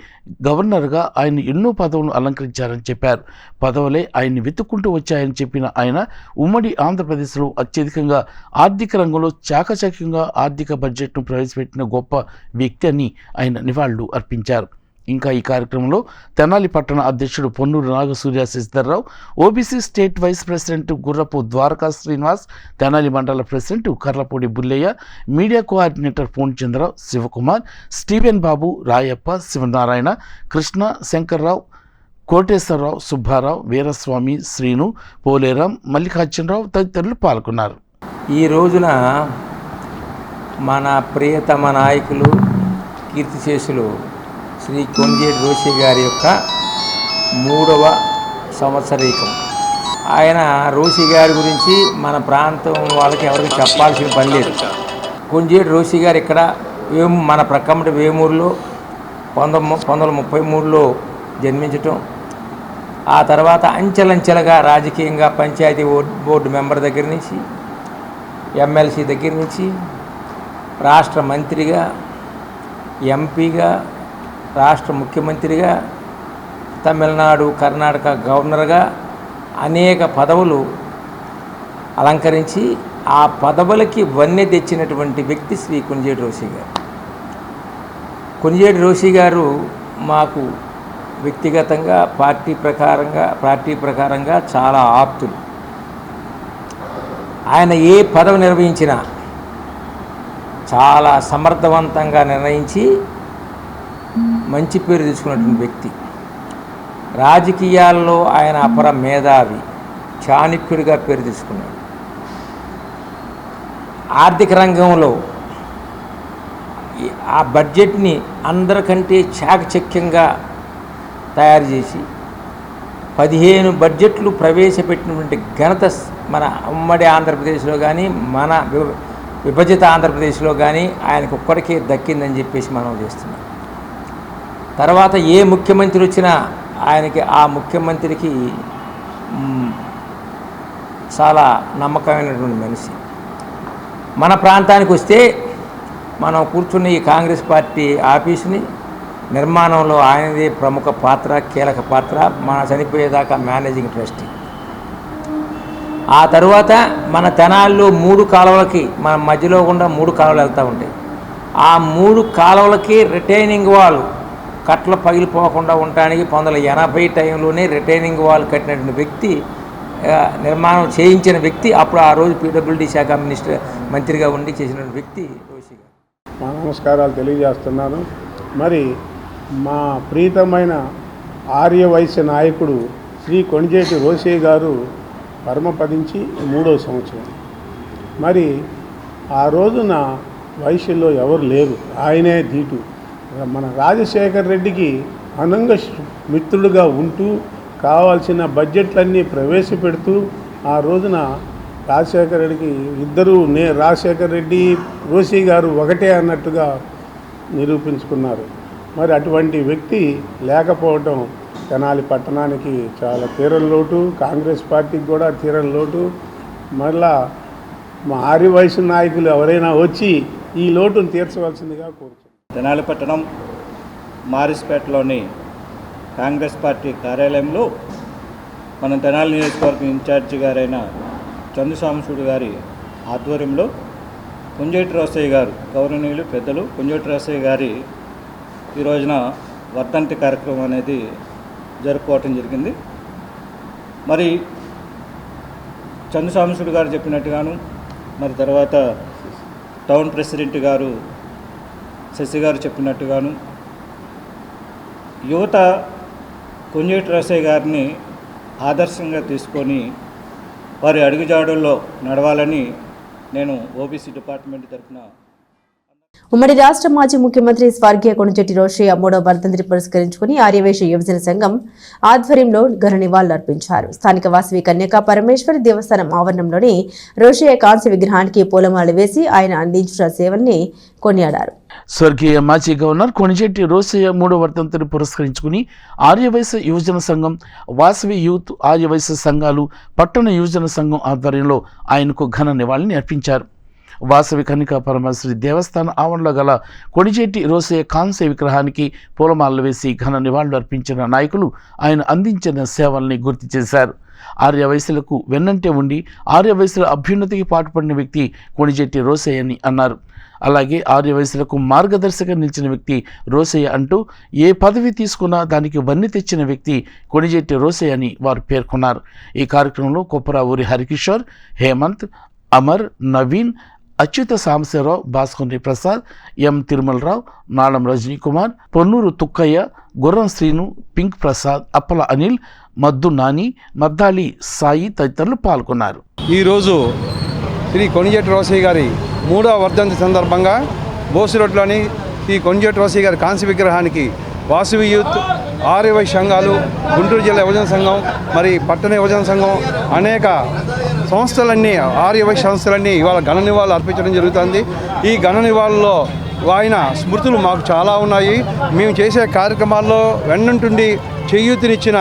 గవర్నర్గా ఆయన ఎన్నో పదవులను అలంకరించారని చెప్పారు. పదవులే ఆయన్ని వెతుక్కుంటూ వచ్చాయని చెప్పిన ఆయన ఉమ్మడి ఆంధ్రప్రదేశ్లో అత్యధికంగా ఆర్థిక రంగంలో చాకచక్యంగా ఆర్థిక బడ్జెట్ను ప్రవేశపెట్టిన గొప్ప వ్యక్తి అని ఆయన నివాళులు అర్పించారు. ఇంకా ఈ కార్యక్రమంలో తెనాలి పట్టణ అధ్యక్షుడు Ponnuru Nagasurya Sasidhar Rao, OBC state vice president Gurrapu Dwaraka Srinivas, Tenali mandal president Karlapudi Bullaiah, media coordinator Purnachandra Rao, Sivakumar, Steven Babu, Rayappa, Sivanarayana, Krishna, Sankar Rao, Koteswara Rao, Subba Rao, Veeraswamy, Srinu, Poleram, Mallikarjuna Rao తదితరులు పాల్గొన్నారు. ఈ రోజున మన ప్రియతమ నాయకులు కీర్తిశేషులు శ్రీ కొణిజేటి రోసయ్య గారి యొక్క 3వ సంవత్సరీకం. ఆయన రోసయ్య గారి గురించి మన ప్రాంతం వాళ్ళకి ఎవరికి చెప్పాల్సిన పని లేదు. కొణిజేటి రోసయ్య గారు ఇక్కడ మన ప్రక్కమ్మటి వేమూరులో 1933లో జన్మించటం, ఆ తర్వాత అంచెలంచెలుగా రాజకీయంగా పంచాయతీ బోర్డు మెంబర్ దగ్గర నుంచి, ఎమ్మెల్సీ దగ్గర నుంచి, రాష్ట్ర మంత్రిగా, ఎంపీగా, రాష్ట్ర ముఖ్యమంత్రిగా, తమిళనాడు, కర్ణాటక గవర్నర్గా అనేక పదవులు అలంకరించి ఆ పదవులకి వన్నె తెచ్చినటువంటి వ్యక్తి శ్రీ కొణిజేటి రోసయ్య గారు. కొణిజేటి రోసయ్య గారు మాకు వ్యక్తిగతంగా పార్టీ ప్రకారంగా చాలా ఆప్తులు. ఆయన ఏ పదవి నిర్వహించినా చాలా సమర్థవంతంగా నిర్ణయించి మంచి పేరు తీసుకున్నటువంటి వ్యక్తి. రాజకీయాల్లో ఆయన అపర మేధావి, చాణక్యుడిగా పేరు తీసుకున్నాడు. ఆర్థిక రంగంలో ఆ బడ్జెట్ని అందరికంటే చాకచక్యంగా తయారు చేసి 15 బడ్జెట్లు ప్రవేశపెట్టినటువంటి ఘనత మన ఉమ్మడి ఆంధ్రప్రదేశ్లో కానీ మన విభజిత ఆంధ్రప్రదేశ్లో కానీ ఆయనకు ఒక్కడికే దక్కిందని చెప్పేసి మనం చేస్తున్నాం. తర్వాత ఏ ముఖ్యమంత్రి వచ్చినా ఆయనకి ఆ ముఖ్యమంత్రికి చాలా నమ్మకమైనటువంటి మనిషి. మన ప్రాంతానికి వస్తే మనం కూర్చున్న ఈ కాంగ్రెస్ పార్టీ ఆఫీసుని నిర్మాణంలో ఆయనదే ప్రముఖ పాత్ర, కీలక పాత్ర. మన చనిపోయేదాకా మేనేజింగ్ ట్రస్టీ. ఆ తర్వాత మన తెనాల్లో 3 కాలువలకి మన మధ్యలో గుండా 3 కాలువలు వెళ్తూ ఉంటాయి. ఆ 3 కాలువలకి రిటైనింగ్ వాల్ కట్టలు పగిలిపోకుండా ఉండటానికి 1980 టైంలోనే రిటైనింగ్ వాల్ కట్టినటువంటి వ్యక్తి, నిర్మాణం చేయించిన వ్యక్తి, అప్పుడు ఆ రోజు పీడబ్ల్యూడీ శాఖ మంత్రిగా ఉండి చేసిన వ్యక్తి రోషి గారు. నమస్కారాలు తెలియజేస్తున్నాను. మరి మా ప్రీతమైన ఆర్యవైశ్య నాయకుడు శ్రీ కొణిజేటి రోషయ్య గారు పరమపదించి 3వ సంవత్సరం. మరి ఆ రోజున వైశ్యుల్లో ఎవరు లేరు, ఆయనే ధీటు. మన రాజశేఖర్ రెడ్డికి అనంగ మిత్రుడుగా ఉంటూ కావాల్సిన బడ్జెట్లన్నీ ప్రవేశపెడుతూ ఆ రోజున రాజశేఖర రెడ్డికి ఇద్దరు రాజశేఖర రెడ్డి రోషయ్య గారు ఒకటే అన్నట్టుగా నిరూపించుకున్నారు. మరి అటువంటి వ్యక్తి లేకపోవటం తెనాలి పట్టణానికి చాలా తీరని లోటు, కాంగ్రెస్ పార్టీకి కూడా తీరని లోటు. మళ్ళా మా ఆర్యవైశ్య నాయకులు ఎవరైనా వచ్చి ఈ లోటును తీర్చవలసిందిగా కోరుతున్నాను. తెనాలి పట్టణం మారిస్పేటలోని కాంగ్రెస్ పార్టీ కార్యాలయంలో మన తెనాలి నియోజకవర్గం ఇన్ఛార్జి గారైన చంద్రసాంబశివుడు గారి ఆధ్వర్యంలో కొంజేటి రోసయ్య గారు, గౌరవనీయులు పెద్దలు కొంజేటి రోసయ్య గారి ఈ రోజున వర్ధంతి కార్యక్రమం అనేది జరుపుకోవటం జరిగింది. మరి చంద్రసాంబశివుడు గారు చెప్పినట్టుగాను, మరి తర్వాత టౌన్ ప్రెసిడెంట్ గారు శశి గారు చెప్పినట్టుగాను యువత కొంజేటి రోసయ్య గారిని ఆదర్శంగా తీసుకొని వారి అడుగుజాడుల్లో నడవాలని నేను ఓబీసీ డిపార్ట్మెంట్ తరఫున ఉమ్మడి రాష్ట్ర మాజీ ముఖ్యమంత్రి స్వర్గీయ కొణిజేటి రోషయ్య 3వ వర్ధంతిని పురస్కరించుకుని ఆర్యవైశ్య యువజన సంఘం ఆధ్వర్యంలో ఘన నివాళులర్పించారు. స్థానిక వాసవి కన్యకా పరమేశ్వరి దేవస్థానం ఆవరణంలోని రోషయ్య కాంస్య విగ్రహానికి పూలమాల వేసి ఆయన అందించిన సేవల్ని కొనియాడారు. స్వర్గీయ మాజీ గవర్నర్ కొణిజేటి రోసయ్య 3వ వర్ధంతిని పురస్కరించుకుని ఆర్యవైశ్య యువజన సంఘం, వాసవి యూత్ ఆర్యవైశ్య సంఘాలు, పట్టణ యువజన సంఘం ఆధ్వర్యంలో ఆయనకు ఘన నివాళిని అర్పించారు. వాసవి కన్యకా పరమేశ్వరి దేవస్థాన ఆవరణలో గల కొణిజేటి రోసయ్య కాంస్య విగ్రహానికి పూలమాలలు వేసి ఘన నివాళులు అర్పించిన నాయకులు ఆయన అందించిన సేవల్ని గుర్తు చేశారు. ఆర్యవైశ్యులకు వెన్నంటే ఉండి ఆర్యవైశ్యుల అభ్యున్నతికి పాటుపడిన వ్యక్తి కొణిజేటి రోసయ్య అని అన్నారు. అలాగే ఆర్యవైశ్యులకు మార్గదర్శకంగా నిలిచిన వ్యక్తి రోసయ్య అంటూ ఏ పదవి తీసుకున్నా దానికి వన్నె తెచ్చిన వ్యక్తి కొణిజేటి రోసయ్య అని వారు పేర్కొన్నారు. ఈ కార్యక్రమంలో కొప్పరావూరి హరికిషోర్, హేమంత్, అమర్, నవీన్, అచ్యుత సాంబశివరావు, భాస్కర్ ప్రసాద్, ఎం తిరుమలరావు, నాళం రజనీకుమార్, పొన్నూరు తుక్కయ్య, గుర్రం శ్రీను, పింక్ ప్రసాద్, అప్పల అనిల్, మద్దు నాని, మద్దాలి సాయి తదితరులు పాల్గొన్నారు. ఈరోజు శ్రీ కొణిజేటి రోసయ్య గారి 3వ వర్ధంతి సందర్భంగా బోసిరోడ్లోని శ్రీ కొణిజేటి రోసయ్య గారి కాంస్య విగ్రహానికి వాసవి యూత్, ఆర్యవైశ్య సంఘాలు, గుంటూరు జిల్లా యువజన సంఘం, మరి పట్టణ యువజన సంఘం, అనేక సంస్థలన్నీ ఆర్యవైశ్య సంస్థలన్నీ ఇవాళ ఘన నివాళులు అర్పించడం జరుగుతుంది. ఈ ఘన నివాళుల్లో ఆయన స్మృతులు మాకు చాలా ఉన్నాయి. మేము చేసే కార్యక్రమాల్లో వెన్నంటుండి చేయూతినిచ్చిన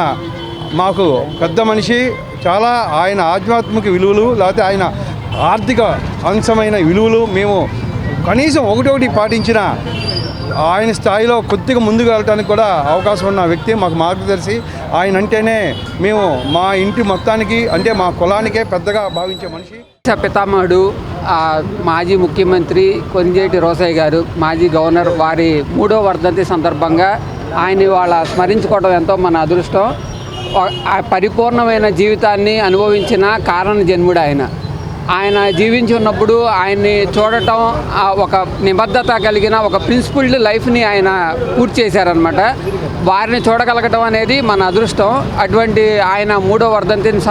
మాకు పెద్ద మనిషి, చాలా ఆయన ఆధ్యాత్మిక విలువలు లేకపోతే ఆయన ఆర్థిక అంశమైన విలువలు మేము కనీసం ఒకటొకటి పాటించిన ఆయన స్థాయిలో కొద్దిగా ముందుకు వెళ్ళడానికి కూడా అవకాశం ఉన్న వ్యక్తి, మాకు మార్గదర్శి. ఆయన అంటేనే మేము మా ఇంటి మొత్తానికి అంటే మా కులానికే పెద్దగా భావించే మనిషి. పితామహుడు మాజీ ముఖ్యమంత్రి కొణిజేటి రోసయ్య గారు, మాజీ గవర్నర్, వారి 3వ వర్ధంతి సందర్భంగా ఆయన వాళ్ళ స్మరించుకోవడం ఎంతో మన అదృష్టం. పరిపూర్ణమైన జీవితాన్ని అనుభవించిన కారణ జన్ముడు ఆయన. ఆయన జీవించి ఉన్నప్పుడు ఆయన్ని చూడటం ఒక నిబద్ధత కలిగిన ఒక ప్రిన్సిపుల్డ్ లైఫ్ని ఆయన పూర్తి చేశారనమాట. వారిని చూడగలగటం అనేది మన అదృష్టం. అటువంటి ఆయన 3వ వర్ధంతిని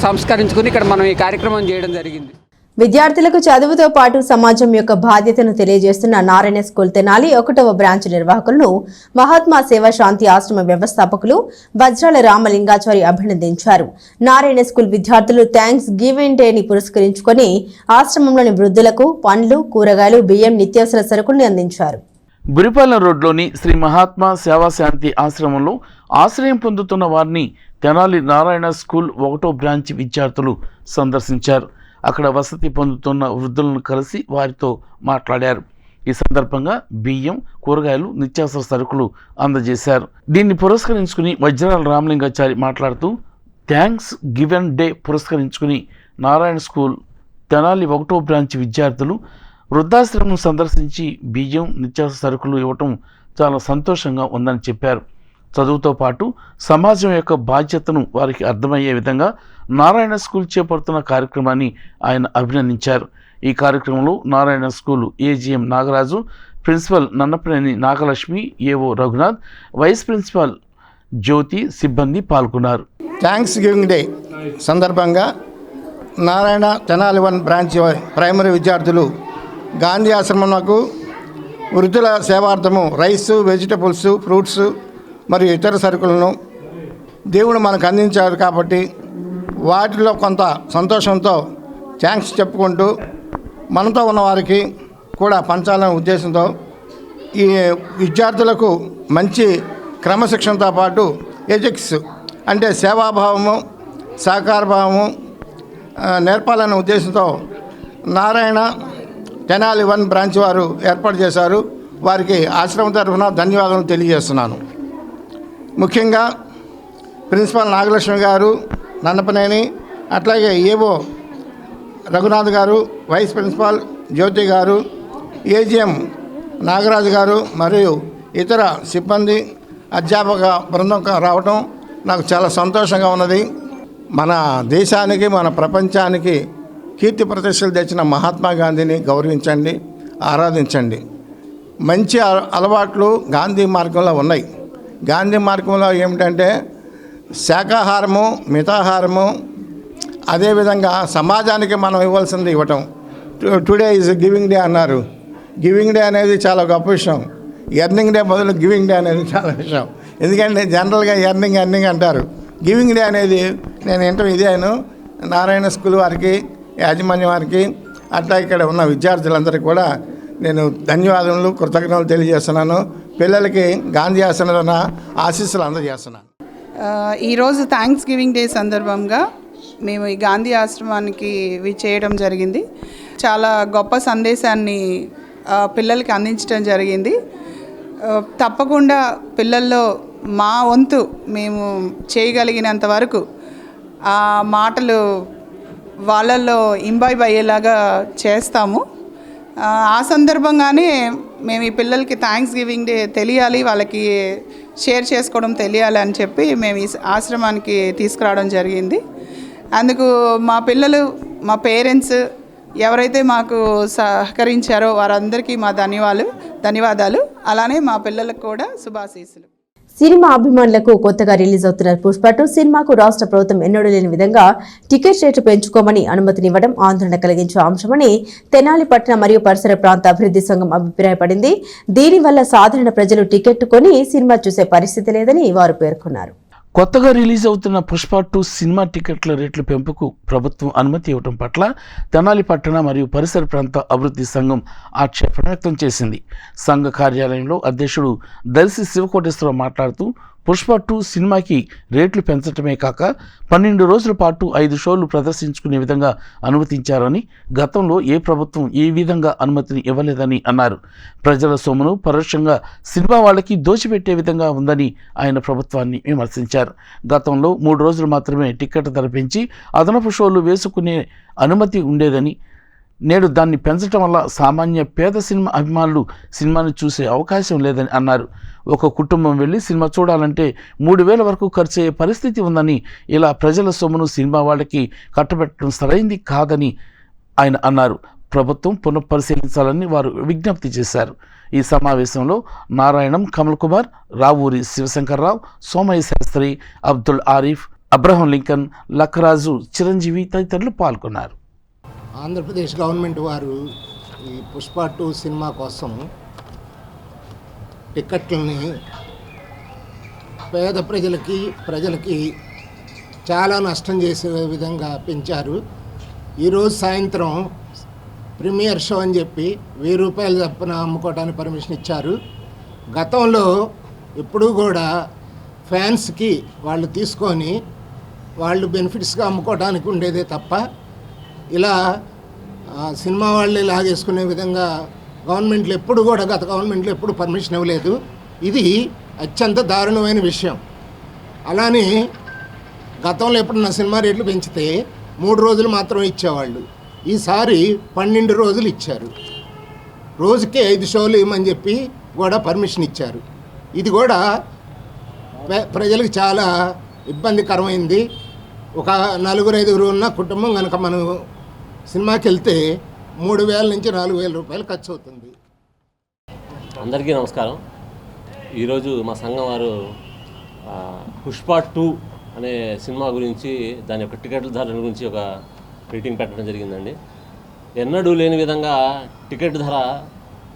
సంస్కరించుకుని ఇక్కడ మనం ఈ కార్యక్రమం చేయడం జరిగింది. విద్యార్థులకు చదువుతో పాటు సమాజం యొక్క బాధ్యతను తెలియజేస్తున్న నారాయణ స్కూల్ తెనాలి 1వ బ్రాంచ్ నిర్వాహకులను మహాత్మా సేవా శాంతి ఆశ్రమ వ్యవస్థాపకులు వజ్రాల రామలింగాచారి అభినందించారు. నారాయణ స్కూల్ విద్యార్థులు థ్యాంక్స్ గివింగ్ డేని పురస్కరించుకొని ఆశ్రమంలోని వృద్ధులకు పండ్లు, కూరగాయలు, బియ్యం, నిత్యావసర సరుకుల్ని అందించారు. బురిపాలెం రోడ్లోని శ్రీ మహాత్మా సేవా శాంతి ఆశ్రమంలో ఆశ్రయం పొందుతున్న వారిని తెనాలి నారాయణ స్కూల్ 1వ బ్రాంచ్ విద్యార్థులు సందర్శించారు. అక్కడ వసతి పొందుతున్న వృద్ధులను కలిసి వారితో మాట్లాడారు. ఈ సందర్భంగా బియ్యం, కూరగాయలు, నిత్యావసర సరుకులు అందజేశారు. దీన్ని పురస్కరించుకుని వజ్రాల రామలింగాచారి మాట్లాడుతూ థ్యాంక్స్ గివెన్ డే పురస్కరించుకుని నారాయణ స్కూల్ తెనాలి 1వ బ్రాంచ్ విద్యార్థులు వృద్ధాశ్రమం సందర్శించి బియ్యం, నిత్యావసర సరుకులు ఇవ్వటం చాలా సంతోషంగా ఉందని చెప్పారు. చదువుతో పాటు సమాజం యొక్క బాధ్యతను వారికి అర్థమయ్యే విధంగా నారాయణ స్కూల్ చేపడుతున్న కార్యక్రమాన్ని ఆయన అభినందించారు. ఈ కార్యక్రమంలో Narayana school AGM Nagaraju, principal Nannapaneni Nagalakshmi, AO Raghunath, vice principal Jyothi, సిబ్బంది పాల్గొన్నారు. థ్యాంక్స్ గివింగ్ డే సందర్భంగా నారాయణ తెనాలి 1 బ్రాంచ్ ప్రైమరీ విద్యార్థులు గాంధీ ఆశ్రమంకు వృద్ధుల సేవార్థము రైసు, వెజిటబుల్స్, ఫ్రూట్స్ మరియు ఇతర సరుకులను దేవుడు మనకు అందించారు కాబట్టి వాటిలో కొంత సంతోషంతో థ్యాంక్స్ చెప్పుకుంటూ మనతో ఉన్న వారికి కూడా పంచాలనే ఉద్దేశంతో ఈ విద్యార్థులకు మంచి క్రమశిక్షణతో పాటు ఎథిక్స్ అంటే సేవాభావము, సహకారభావము నేర్పాలనే ఉద్దేశంతో నారాయణ తెనాలి 1 బ్రాంచ్ వారు ఏర్పాటు చేశారు. వారికి ఆశ్రమం తరఫున ధన్యవాదాలు తెలియజేస్తున్నాను. ముఖ్యంగా ప్రిన్సిపాల్ నాగలక్ష్మి గారు, నన్నపనేని, అట్లాగే ఏవో రఘునాథ్ గారు, వైస్ ప్రిన్సిపాల్ జ్యోతి గారు, ఏజీఎం నాగరాజు గారు మరియు ఇతర సిబ్బంది, అధ్యాపక బృందం రావటం నాకు చాలా సంతోషంగా ఉన్నది. మన దేశానికి, మన ప్రపంచానికి కీర్తి ప్రతిష్టలు తెచ్చిన మహాత్మా గాంధీని గౌరవించండి, ఆరాధించండి. మంచి అలవాట్లు గాంధీ మార్గంలో ఉన్నాయి. గాంధీ మార్గంలో ఏమిటంటే శాకాహారము, మితాహారము, అదేవిధంగా సమాజానికి మనం ఇవ్వాల్సింది ఇవ్వటం. టుడే ఈజ్ గివింగ్ డే అన్నారు. గివింగ్ డే అనేది చాలా గొప్ప విషయం. ఎర్నింగ్ డే బదులు గివింగ్ డే అనేది చాలా విషయం. ఎందుకంటే జనరల్గా ఎర్నింగ్ అంటారు. గివింగ్ డే అనేది నేను ఏంటో ఇదేను నారాయణ స్కూల్ వారికి, యాజమాన్యం వారికి, అట్లా ఇక్కడ ఉన్న విద్యార్థులందరికీ కూడా నేను ధన్యవాదములు, కృతజ్ఞతలు తెలియజేస్తున్నాను. పిల్లలకి గాంధీ ఆశ్రమ ఆశీస్సులు అందజేస్తున్నాను. ఈరోజు థ్యాంక్స్ గివింగ్ డే సందర్భంగా మేము ఈ గాంధీ ఆశ్రమానికి చేయడం జరిగింది. చాలా గొప్ప సందేశాన్ని పిల్లలకి అందించడం జరిగింది. తప్పకుండా పిల్లల్లో మా వంతు మేము చేయగలిగినంత వరకు ఆ మాటలు వాళ్ళల్లో ఇంబైబ్ అయ్యేలాగా చేస్తాము. ఆ సందర్భంగానే మేము ఈ పిల్లలకి థ్యాంక్స్ గివింగ్ డే తెలియాలి, వాళ్ళకి షేర్ చేసుకోవడం తెలియాలి అని చెప్పి మేము ఈ ఆశ్రమానికి తీసుకురావడం జరిగింది. అందుకు మా పిల్లలు, మా పేరెంట్స్ ఎవరైతే మాకు సహకరించారో వారందరికీ మా ధన్యవాదాలు. అలానే మా పిల్లలకు కూడా శుభాశీస్సులు. సినిమా అభిమానులకు కొత్తగా రిలీజ్ అవుతున్న పుష్ప 2 సినిమాకు రాష్ట్ర ప్రభుత్వం ఎన్నడూ లేని విధంగా టికెట్ రేటు పెంచుకోమని అనుమతినివ్వడం ఆందోళన కలిగించే అంశమని తెనాలి పట్టణ మరియు పరిసర ప్రాంత అభివృద్ధి సంఘం అభిప్రాయపడింది. దీనివల్ల సాధారణ ప్రజలు టికెట్ కొని సినిమా చూసే పరిస్థితి లేదని వారు పేర్కొన్నారు. కొత్తగా రిలీజ్ అవుతున్న పుష్ప 2 సినిమా టికెట్ల రేట్ల పెంపుకు ప్రభుత్వం అనుమతి ఇవ్వడం పట్ల తెనాలి పట్టణ మరియు పరిసర ప్రాంత అభివృద్ధి సంఘం ఆక్షేపణ వ్యక్తం చేసింది. సంఘ కార్యాలయంలో అధ్యక్షుడు దర్శి శివకోటేశ్వరరావు మాట్లాడుతూ పుష్ప 2 సినిమాకి రేట్లు పెంచడమే కాక 12 రోజుల పాటు 5 షోలు ప్రదర్శించుకునే విధంగా అనుమతించారని, గతంలో ఏ ప్రభుత్వం ఈ విధంగా అనుమతిని ఇవ్వలేదని అన్నారు. ప్రజల సొమ్మును పరోక్షంగా సినిమా వాళ్ళకి దోచిపెట్టే విధంగా ఉందని ఆయన ప్రభుత్వాన్ని విమర్శించారు. గతంలో 3 రోజులు మాత్రమే టికెట్ ధర పెంచి అదనపు షోలు వేసుకునే అనుమతి ఉండేదని, నేడు దాన్ని పెంచడం వల్ల సామాన్య పేద సినిమా అభిమానులు సినిమాను చూసే అవకాశం లేదని అన్నారు. ఒక కుటుంబం వెళ్ళి సినిమా చూడాలంటే 3,000 వరకు ఖర్చు అయ్యే పరిస్థితి ఉందని, ఇలా ప్రజల సొమ్మును సినిమా వాళ్ళకి కట్టబెట్టడం సరైంది కాదని ఆయన అన్నారు. ప్రభుత్వం పునఃపరిశీలించాలని వారు విజ్ఞప్తి చేశారు. ఈ సమావేశంలో నారాయణం, కమల్ కుమార్, రావూరి శివశంకర్రావు, సోమయ్య శాస్త్రి, అబ్దుల్ ఆరిఫ్, అబ్రహం లింకన్, లక్కరాజు, చిరంజీవి తదితరులు పాల్గొన్నారు. ఆంధ్రప్రదేశ్ గవర్నమెంట్ వారు ఈ పుష్ప 2 సినిమా కోసం టికెట్లని పేద ప్రజలకి చాలా నష్టం చేసే విధంగా పెంచారు. ఈరోజు సాయంత్రం ప్రీమియర్ షో అని చెప్పి 1000 రూపాయలు చొప్పున అమ్ముకోవడానికి పర్మిషన్ ఇచ్చారు. గతంలో ఎప్పుడూ కూడా ఫ్యాన్స్కి వాళ్ళు తీసుకొని వాళ్ళు బెనిఫిట్స్గా అమ్ముకోవడానికి ఉండేదే తప్ప ఇలా సినిమా వాళ్ళే లాగేసుకునే విధంగా గవర్నమెంట్లు ఎప్పుడు కూడా గత గవర్నమెంట్లు ఎప్పుడు పర్మిషన్ ఇవ్వలేదు. ఇది అత్యంత దారుణమైన విషయం. అలానే గతంలో ఎప్పుడన్నా సినిమా రేట్లు పెంచితే 3 రోజులు మాత్రం ఇచ్చేవాళ్ళు. ఈసారి 12 రోజులు ఇచ్చారు. రోజుకి 5 షోలు ఇవ్వమని చెప్పి కూడా పర్మిషన్ ఇచ్చారు. ఇది కూడా ప్రజలకు చాలా ఇబ్బందికరమైంది. ఒక 4-5 ఉన్న కుటుంబం కనుక మనం సినిమాకి వెళ్తే 3000 నుంచి 4000 రూపాయలు ఖర్చు అవుతుంది. అందరికీ నమస్కారం. ఈరోజు మా సంఘం వారు పుష్ప 2 అనే సినిమా గురించి, దాని యొక్క టికెట్ల ధరల గురించి ఒక మీటింగ్ పెట్టడం జరిగిందండి. ఎన్నడూ లేని విధంగా టికెట్ ధర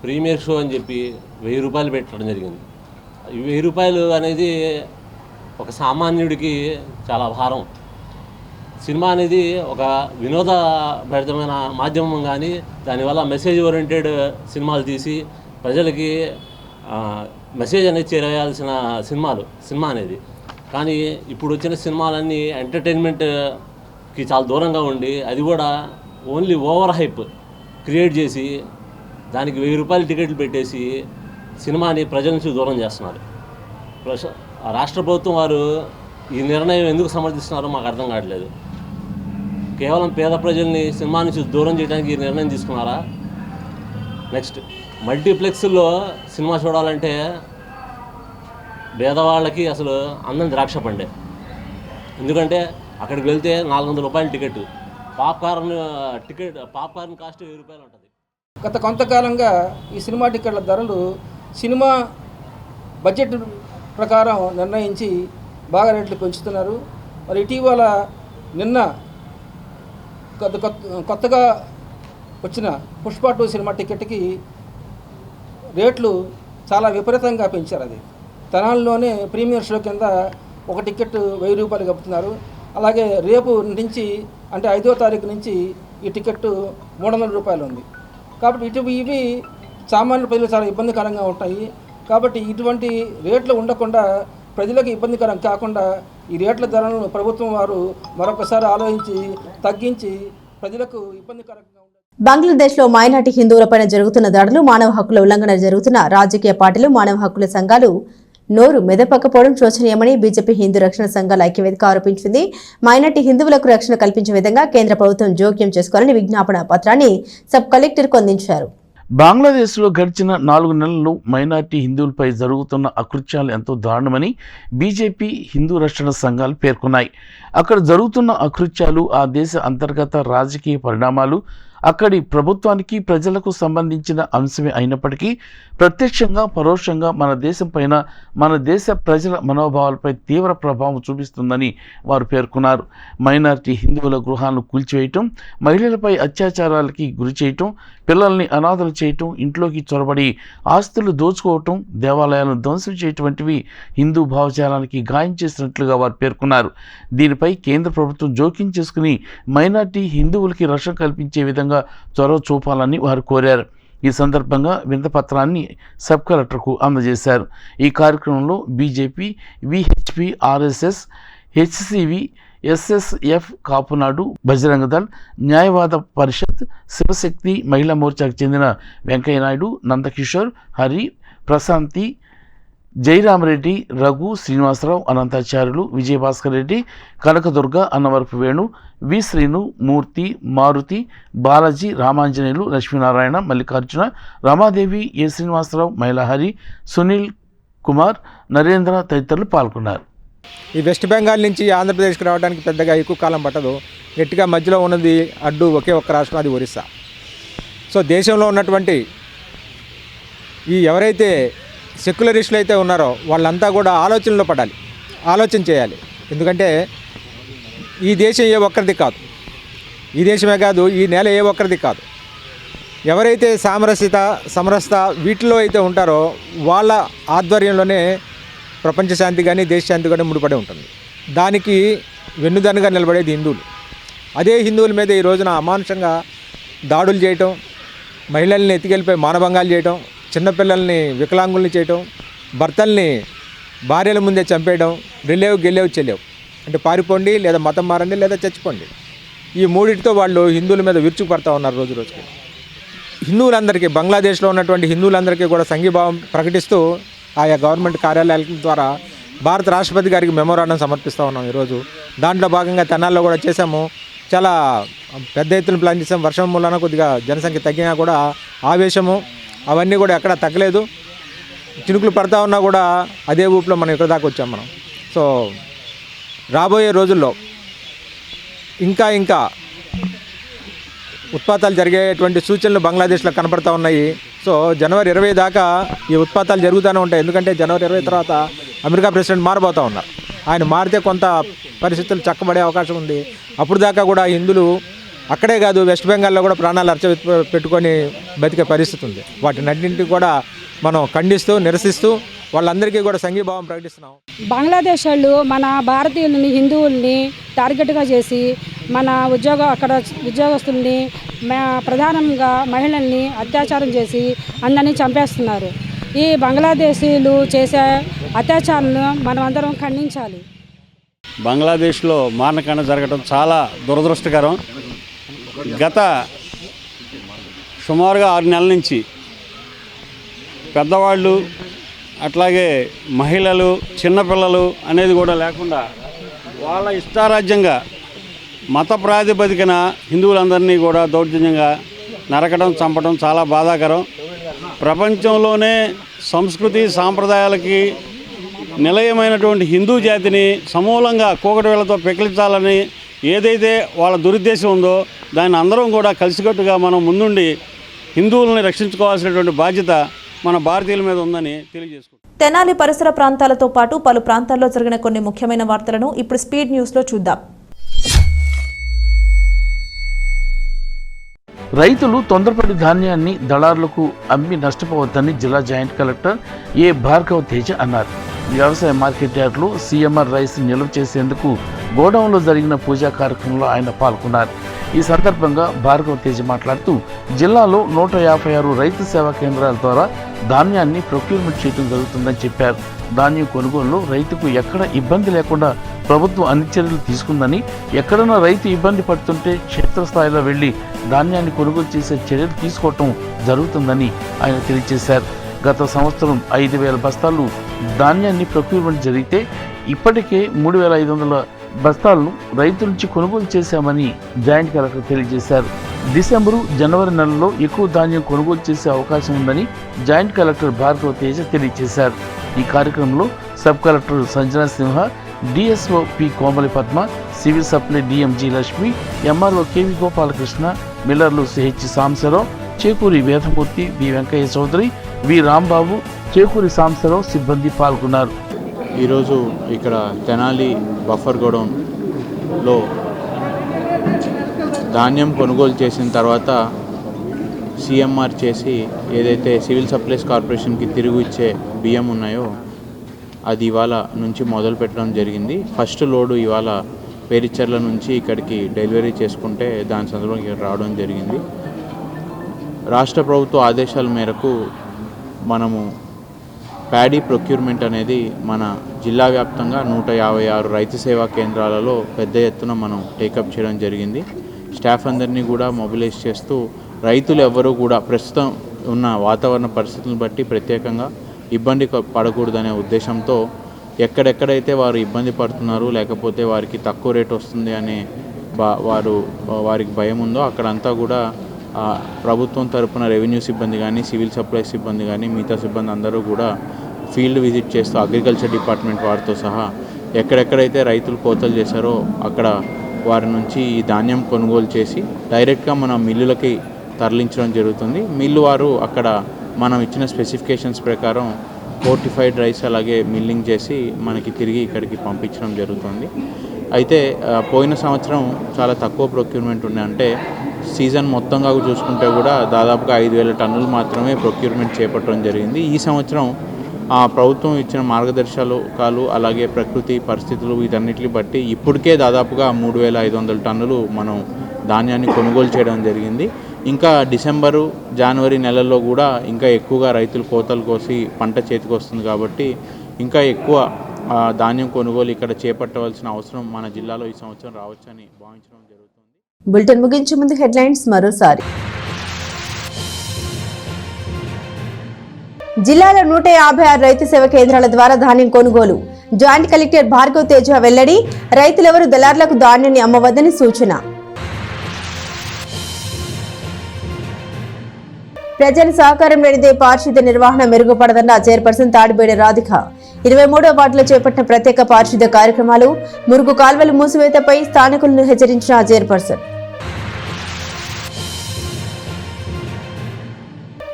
ప్రీమియర్ షో అని చెప్పి 1000 రూపాయలు పెట్టడం జరిగింది. ఈ 1000 రూపాయలు అనేది ఒక సామాన్యుడికి చాలా భారం. సినిమా అనేది ఒక వినోదభరితమైన మాధ్యమం, కానీ దానివల్ల మెసేజ్ ఓరియంటెడ్ సినిమాలు తీసి ప్రజలకి మెసేజ్ అనేది చేరేయాల్సిన సినిమా అనేది. కానీ ఇప్పుడు వచ్చిన సినిమాలన్నీ ఎంటర్టైన్మెంట్కి చాలా దూరంగా ఉండి, అది కూడా ఓన్లీ ఓవర్ హైప్ క్రియేట్ చేసి దానికి 1000 రూపాయలు టికెట్లు పెట్టేసి సినిమాని ప్రజల నుంచి దూరం చేస్తున్నారు. రాష్ట్ర ప్రభుత్వం వారు ఈ నిర్ణయం ఎందుకు సమర్థిస్తున్నారో మాకు అర్థం కావట్లేదు. కేవలం పేద ప్రజల్ని సినిమా నుంచి దూరం చేయడానికి ఈ నిర్ణయం తీసుకున్నారా? నెక్స్ట్, మల్టీప్లెక్స్లో సినిమా చూడాలంటే పేదవాళ్ళకి అసలు అందం ద్రాక్ష పండే. ఎందుకంటే అక్కడికి వెళ్తే 400 రూపాయల టికెట్, పాప్కార్న్ కాస్ట్ 1000 రూపాయలు ఉంటుంది. గత కొంతకాలంగా ఈ సినిమా టికెట్ల ధరలు సినిమా బడ్జెట్ ప్రకారం నిర్ణయించి బాగా రేట్లు పెంచుతున్నారు. మరి ఇటీవల నిన్న కొత్తగా వచ్చిన పుష్ప 2 సినిమా టికెట్కి రేట్లు చాలా విపరీతంగా పెంచారు. అది తెనాలిలోనే ప్రీమియర్ షో కింద ఒక టికెట్ 1000 రూపాయలు కప్పుతున్నారు. అలాగే రేపు నుంచి అంటే 5వ తారీఖు నుంచి ఈ టికెట్ 300 రూపాయలు ఉంది. కాబట్టి ఇవి సామాన్య ప్రజలు చాలా ఇబ్బందికరంగా ఉంటాయి. కాబట్టి ఇటువంటి రేట్లు ఉండకుండా, ప్రజలకు ఇబ్బందికరం కాకుండా ఈ రేట్ల ధరలను ప్రభుత్వం వారు మరొకసారి ఆలోచించి తగ్గించి ప్రజలకు ఇబ్బందికరంగా బంగ్లాదేశ్లో మైనార్టీ హిందువులపైన జరుగుతున్న దాడులు, మానవ హక్కుల ఉల్లంఘన జరుగుతున్న రాజకీయ పార్టీలు, మానవ హక్కుల సంఘాలు నోరు మెదపకపోవడం శోచనీయమని బీజేపీ హిందూ రక్షణ సంఘాల ఐక్యవేదిక ఆరోపించింది. మైనార్టీ హిందువులకు రక్షణ కల్పించే విధంగా కేంద్ర ప్రభుత్వం జోక్యం చేసుకోవాలని విజ్ఞాపన పత్రాన్ని సబ్ కలెక్టర్కు అందించారు. బంగ్లాదేశ్లో గడిచిన 4 నెలల్లో మైనార్టీ హిందువులపై జరుగుతున్న అకృత్యాలు ఎంతో దారుణమని బీజేపీ హిందూ రక్షణ సంఘాలు పేర్కొన్నాయి. అక్కడ జరుగుతున్న అకృత్యాలు ఆ దేశ అంతర్గత రాజకీయ పరిణామాలు అక్కడి ప్రభుత్వానికి ప్రజలకు సంబంధించిన అంశమే అయినప్పటికీ ప్రత్యక్షంగా పరోక్షంగా మన దేశం పైన, మన దేశ ప్రజల మనోభావాలపై తీవ్ర ప్రభావం చూపిస్తుందని వారు పేర్కొన్నారు. మైనారిటీ హిందువుల గృహాలను కూల్చివేయటం, మహిళలపై అత్యాచారాలకి గురి చేయటం, పిల్లల్ని అనాథలు చేయటం, ఇంట్లోకి చొరబడి ఆస్తులు దోచుకోవటం, దేవాలయాలను ధ్వంసం చేయటం వంటివి హిందూ భావజాలానికి గాయం చేసినట్లుగా వారు పేర్కొన్నారు. దీనిపై కేంద్ర ప్రభుత్వం జోక్యం చేసుకుని మైనారిటీ హిందువులకి రక్షణ కల్పించే విధంగా చొరవ చూపాలని వారు కోరారు. ఈ సందర్భంగా వినతిపత్రాన్ని సబ్ కలెక్టర్కు అందజేశారు. ఈ కార్యక్రమంలో BJP, VHP, RSS, HCV, SSF, Kapunadu, Bajrang Dal, న్యాయవాద పరిషత్, శివశక్తి, మహిళా మోర్చాకు చెందిన వెంకయ్యనాయుడు, నందకిషోర్, హరి, ప్రశాంతి, జయరామరెడ్డి, రఘు, శ్రీనివాసరావు, అనంతాచార్యులు, విజయభాస్కర్ రెడ్డి, కనకదుర్గ, అన్నవరపు వేణు, వి శ్రీను, మూర్తి, మారుతి, బాలాజీ, రామాంజనేయులు, లక్ష్మీనారాయణ, మల్లికార్జున, రమాదేవి, శ్రీనివాసరావు, మైలాహరి, సునీల్ కుమార్, నరేంద్ర తదితరులు పాల్గొన్నారు. ఈ వెస్ట్ బెంగాల్ నుంచి ఆంధ్రప్రదేశ్కి రావడానికి పెద్దగా ఎక్కువ కాలం పట్టదు. గట్టిగా మధ్యలో ఉన్నది అడ్డు ఒకే ఒక్క రాష్ట్రం, అది ఒరిస్సా. సో దేశంలో ఉన్నటువంటి ఈ ఎవరైతే సెక్యులరిస్టులు అయితే ఉన్నారో వాళ్ళంతా కూడా ఆలోచనలో పడాలి, ఆలోచన చేయాలి. ఎందుకంటే ఈ దేశం ఏ ఒక్కరిది కాదు, ఈ దేశమే కాదు, ఈ నేల ఏ ఒక్కరిది కాదు. ఎవరైతే సామరస్యత సమరసత వీటిలో అయితే ఉంటారో వాళ్ళ ఆధ్వర్యంలోనే ప్రపంచ శాంతి కానీ దేశ శాంతి కానీ ముడిపడి ఉంటుంది. దానికి వెన్నుదన్నుగా నిలబడేది హిందువులు. అదే హిందువుల మీద ఈ రోజున అమానుషంగా దాడులు చేయటం, మహిళల్ని ఎత్తుకెళ్ళిపోయి మానభంగాలు చేయటం, చిన్నపిల్లల్ని వికలాంగుల్ని చేయటం, భర్తల్ని భార్యల ముందే చంపేయడం, రెల్లేవు గెల్లేవు చెల్లేవు అంటే పారిపోండి, లేదా మతం మారండి, లేదా చచ్చిపోండి. ఈ మూడింటితో వాళ్ళు హిందువుల మీద విరుచుకుపడతా ఉన్నారు రోజు రోజుకి. హిందువులందరికీ, బంగ్లాదేశ్లో ఉన్నటువంటి హిందువులందరికీ కూడా సంఘీభావం ప్రకటిస్తూ ఆయా గవర్నమెంట్ కార్యాలయాల ద్వారా భారత రాష్ట్రపతి గారికి మెమోరాండం సమర్పిస్తూ ఉన్నాం ఈరోజు. దాంట్లో భాగంగా తెనాల్లో కూడా చేశాము. చాలా పెద్ద ఎత్తున ప్లాన్ చేసాం. వర్షం మూలన కొద్దిగా జనసంఖ్య తగ్గినా కూడా ఆవేశము అవన్నీ కూడా ఎక్కడా తగ్గలేదు. చినుకులు పడతా ఉన్నా కూడా అదే ఊపిలో మనం ఇక్కడ దాకా వచ్చాం మనం. సో రాబోయే రోజుల్లో ఇంకా ఉత్పాతాలు జరిగేటువంటి సూచనలు బంగ్లాదేశ్లో కనపడతా ఉన్నాయి. సో జనవరి 20 దాకా ఈ ఉత్పాతాలు జరుగుతూనే ఉంటాయి. ఎందుకంటే జనవరి 20 తర్వాత అమెరికా ప్రెసిడెంట్ మారబోతూ ఉన్నారు. ఆయన మారితే కొంత పరిస్థితులు చక్కబడే అవకాశం ఉంది. అప్పుడు దాకా కూడా హిందువులు అక్కడే కాదు, వెస్ట్ బెంగాల్లో కూడా ప్రాణాలు పెట్టుకొని బతికే పరిస్థితి ఉంది. వాటినన్నింటినీ కూడా మనం ఖండిస్తూ నిరసిస్తూ వాళ్ళందరికీ కూడా సంఘీభావం ప్రకటిస్తున్నాం. బంగ్లాదేశ్ వాళ్ళు మన భారతీయులని హిందువుల్ని టార్గెట్గా చేసి మన అక్కడ ఉద్యోగస్తుల్ని ప్రధానంగా మహిళల్ని అత్యాచారం చేసి అందరినీ చంపేస్తున్నారు. ఈ బంగ్లాదేశీయులు చేసే అత్యాచారాలను మనం అందరం ఖండించాలి. బంగ్లాదేశ్లో మారణకాండ జరగడం చాలా దురదృష్టకరం. గత సుమారుగా 6 నెలల నుంచి పెద్దవాళ్ళు అట్లాగే మహిళలు చిన్నపిల్లలు అనేది కూడా లేకుండా వాళ్ళ ఇష్టారాజ్యంగా మత ప్రాతిపదికన హిందువులందరినీ కూడా దౌర్జన్యంగా నరకడం చంపడం చాలా బాధాకరం. ప్రపంచంలోనే సంస్కృతి సాంప్రదాయాలకి నిలయమైనటువంటి హిందూ జాతిని సమూలంగా కూకటివేళ్లతో పెకిలించాలని ఏదైతే వాళ్ళ దురుద్దేశం ఉందో దాన్ని అందరం కూడా కలిసికట్టుగా మనం ముందుండి హిందువులని రక్షించుకోవాల్సినటువంటి బాధ్యత మన భారతీయుల మీద ఉందని తెలియజేసుకుంటాం. తెనాలి పరిసర ప్రాంతాలతో పాటు పలు ప్రాంతాల్లో జరిగిన కొన్ని ముఖ్యమైన వార్తలను ఇప్పుడు స్పీడ్ న్యూస్లో చూద్దాం. రైతులు తొందరపడి ధాన్యాన్ని దళారులకు అమ్మి నష్టపోవద్దని జిల్లా జాయింట్ కలెక్టర్ ఏ భార్గవ తేజ అన్నారు. వ్యవసాయ మార్కెట్ యార్డులో సీఎంఆర్ రైస్ నిల్వ చేసేందుకు గోడౌన్లో జరిగిన పూజా కార్యక్రమంలో ఆయన పాల్గొన్నారు. ఈ సందర్భంగా భార్గవ తేజ మాట్లాడుతూ జిల్లాలో 156 రైతు సేవా కేంద్రాల ద్వారా ధాన్యాన్ని ప్రొక్యూర్మెంట్ చేయడం జరుగుతుందని చెప్పారు. ధాన్యం కొనుగోలులో రైతుకు ఎక్కడ ఇబ్బంది లేకుండా ప్రభుత్వం అన్ని చర్యలు తీసుకుందని, ఎక్కడైనా రైతు ఇబ్బంది పడుతుంటే క్షేత్రస్థాయిలో వెళ్లి ధాన్యాన్ని కొనుగోలు చేసే చర్యలు తీసుకోవటం జరుగుతుందని ఆయన తెలియజేశారు. గత సంవత్సరం 5,000 బస్తాలు ధాన్యాన్ని ప్రొక్యూర్మెంట్ జరిగితే ఇప్పటికే 3,500 బస్తాలను రైతుల నుంచి కొనుగోలు చేశామని జాయింట్ కలెక్టర్ తెలియజేశారు. డిసెంబరు జనవరి నెలలో ఎక్కువ ధాన్యం కొనుగోలు చేసే అవకాశం ఉందని జాయింట్ కలెక్టర్ భార్గవ తేజ తెలియజేశారు. ఈ కార్యక్రమంలో sub collector Sanjana Simha, DSO P Komali Padma, civil supply DMG Lakshmi, MRO KV Gopalakrishna, మిల్లర్లు CH Sambasiva Rao, Chekuri Vedamurthy, V Venkaiah Chowdary, V Rambabu, Chekuri Sambasiva Rao సిబ్బంది పాల్గొన్నారు. ఈరోజు ఇక్కడ తెనాలి బఫర్ గోడౌన్లో ధాన్యం కొనుగోలు చేసిన తర్వాత సిఎంఆర్ చేసి ఏదైతే సివిల్ సప్లైస్ కార్పొరేషన్కి తిరిగి ఇచ్చే బియ్యం ఉన్నాయో అది ఇవాళ నుంచి మొదలు పెట్టడం జరిగింది. ఫస్ట్ లోడు ఇవాళ పేరిచర్ల నుంచి ఇక్కడికి డెలివరీ చేసుకుంటే దాని సందర్భంగా ఇక్కడ రావడం జరిగింది. రాష్ట్ర ప్రభుత్వ ఆదేశాల మేరకు మనము ప్యాడీ ప్రొక్యూర్మెంట్ అనేది మన జిల్లా వ్యాప్తంగా 156 రైతు సేవా కేంద్రాలలో పెద్ద ఎత్తున మనం టేకప్ చేయడం జరిగింది. స్టాఫ్ అందరినీ కూడా మొబిలైజ్ చేస్తూ రైతులు ఎవ్వరూ కూడా ప్రస్తుతం ఉన్న వాతావరణ పరిస్థితులను బట్టి ప్రత్యేకంగా ఇబ్బంది పడకూడదనే ఉద్దేశంతో ఎక్కడెక్కడైతే వారు ఇబ్బంది పడుతున్నారు లేకపోతే వారికి తక్కువ రేట్ వస్తుంది అనే వారికి భయం ఉందో అక్కడంతా కూడా ప్రభుత్వం తరపున రెవెన్యూ సిబ్బంది కానీ సివిల్ సప్లైస్ సిబ్బంది కానీ మిగతా సిబ్బంది అందరూ కూడా ఫీల్డ్ విజిట్ చేస్తూ అగ్రికల్చర్ డిపార్ట్మెంట్ వారితో సహా ఎక్కడెక్కడైతే రైతులు కోతలు చేశారో అక్కడ వారి నుంచి ఈ ధాన్యం కొనుగోలు చేసి డైరెక్ట్గా మన మిల్లులకి తరలించడం జరుగుతుంది. మిల్లు వారు అక్కడ మనం ఇచ్చిన స్పెసిఫికేషన్స్ ప్రకారం ఫోర్టిఫైడ్ రైస్ అలాగే మిల్లింగ్ చేసి మనకి తిరిగి ఇక్కడికి పంపించడం జరుగుతుంది. అయితే పోయిన సంవత్సరం చాలా తక్కువ ప్రొక్యూర్మెంట్ ఉండే, అంటే సీజన్ మొత్తంగా చూసుకుంటే కూడా దాదాపుగా 5,000 టన్నులు మాత్రమే ప్రొక్యూర్మెంట్ చేపట్టడం జరిగింది. ఈ సంవత్సరం ప్రభుత్వం ఇచ్చిన మార్గదర్శకాలు అలాగే ప్రకృతి పరిస్థితులు వీటన్నిటిని బట్టి ఇప్పటికే దాదాపుగా 3,500 టన్నులు మనం ధాన్యాన్ని కొనుగోలు చేయడం జరిగింది. ఇంకా డిసెంబరు జనవరి నెలల్లో కూడా ఇంకా ఎక్కువగా రైతులు కోతలు కోసి పంట చేతికి వస్తుంది కాబట్టి ఇంకా ఎక్కువ ధాన్యం కొనుగోలు ఇక్కడ చేపట్టవలసిన అవసరం మన జిల్లాలో ఈ సంవత్సరం రావచ్చని భావించడం జరుగుతుంది. బులెటిన్ ముగించే ముందు హెడ్లైన్స్ మరోసారి. జిల్లాలో 156 రైతు సేవ కేంద్రాల ద్వారా ధాన్యం కొనుగోలు. జాయింట్ కలెక్టర్ భార్గవ్ తేజ వెల్లడి. రైతులెవరూ దళారులకు ధాన్యాన్ని అమ్మవద్దని సూచన. ప్రజల సహకారం లేనిదే పారిశుద్ధ్య నిర్వహణ మెరుగుపడదన్న చైర్పర్సన్ తాడిబేడి రాధిక. 23వ వార్డులో చేపట్టిన ప్రత్యేక పారిశుద్ధ్య కార్యక్రమాలు. మురుగు కాల్వలు మూసివేతపై స్థానికులను హెచ్చరించిన చైర్పర్సన్.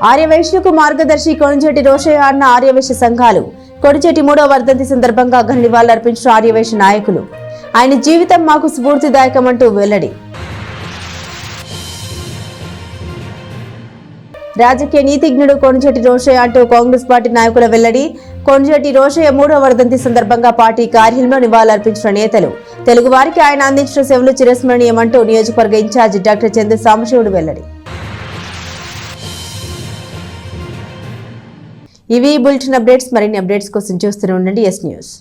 ఆర్యవైశ్యులకు మార్గదర్శి కొణిజేటి రోషయ్య అన్న ఆర్యవైశ్య సంఘాలు. కొణిజేటి 3వ వర్ధంతి సందర్భంగా ఘన నివాళులర్పించిన ఆర్యవైశ్య నాయకులు. ఆయన జీవితం మాకు స్ఫూర్తిదాయకమంటూ వెల్లడి. రాజకీయ నీతిజ్ఞుడు కొణిజేటి రోషయ్య అంటూ కాంగ్రెస్ పార్టీ నాయకుల వెల్లడి. కొణిజేటి రోషయ్య 3వ వర్ధంతి సందర్భంగా పార్టీ కార్యాలయంలో నివాళులర్పించిన నేతలు. తెలుగువారికి ఆయన అందించిన సేవలు చిరస్మరణీయమంటూ నియోజకవర్గ ఇన్ఛార్జి డాక్టర్ చంద్ర సాంబశివుడు వెల్లడి. ఇవి బులెటిన్ అప్డేట్స్. మరిన్ని అప్డేట్స్ కోసం చూస్తూనే ఉండండి ఎస్ న్యూస్.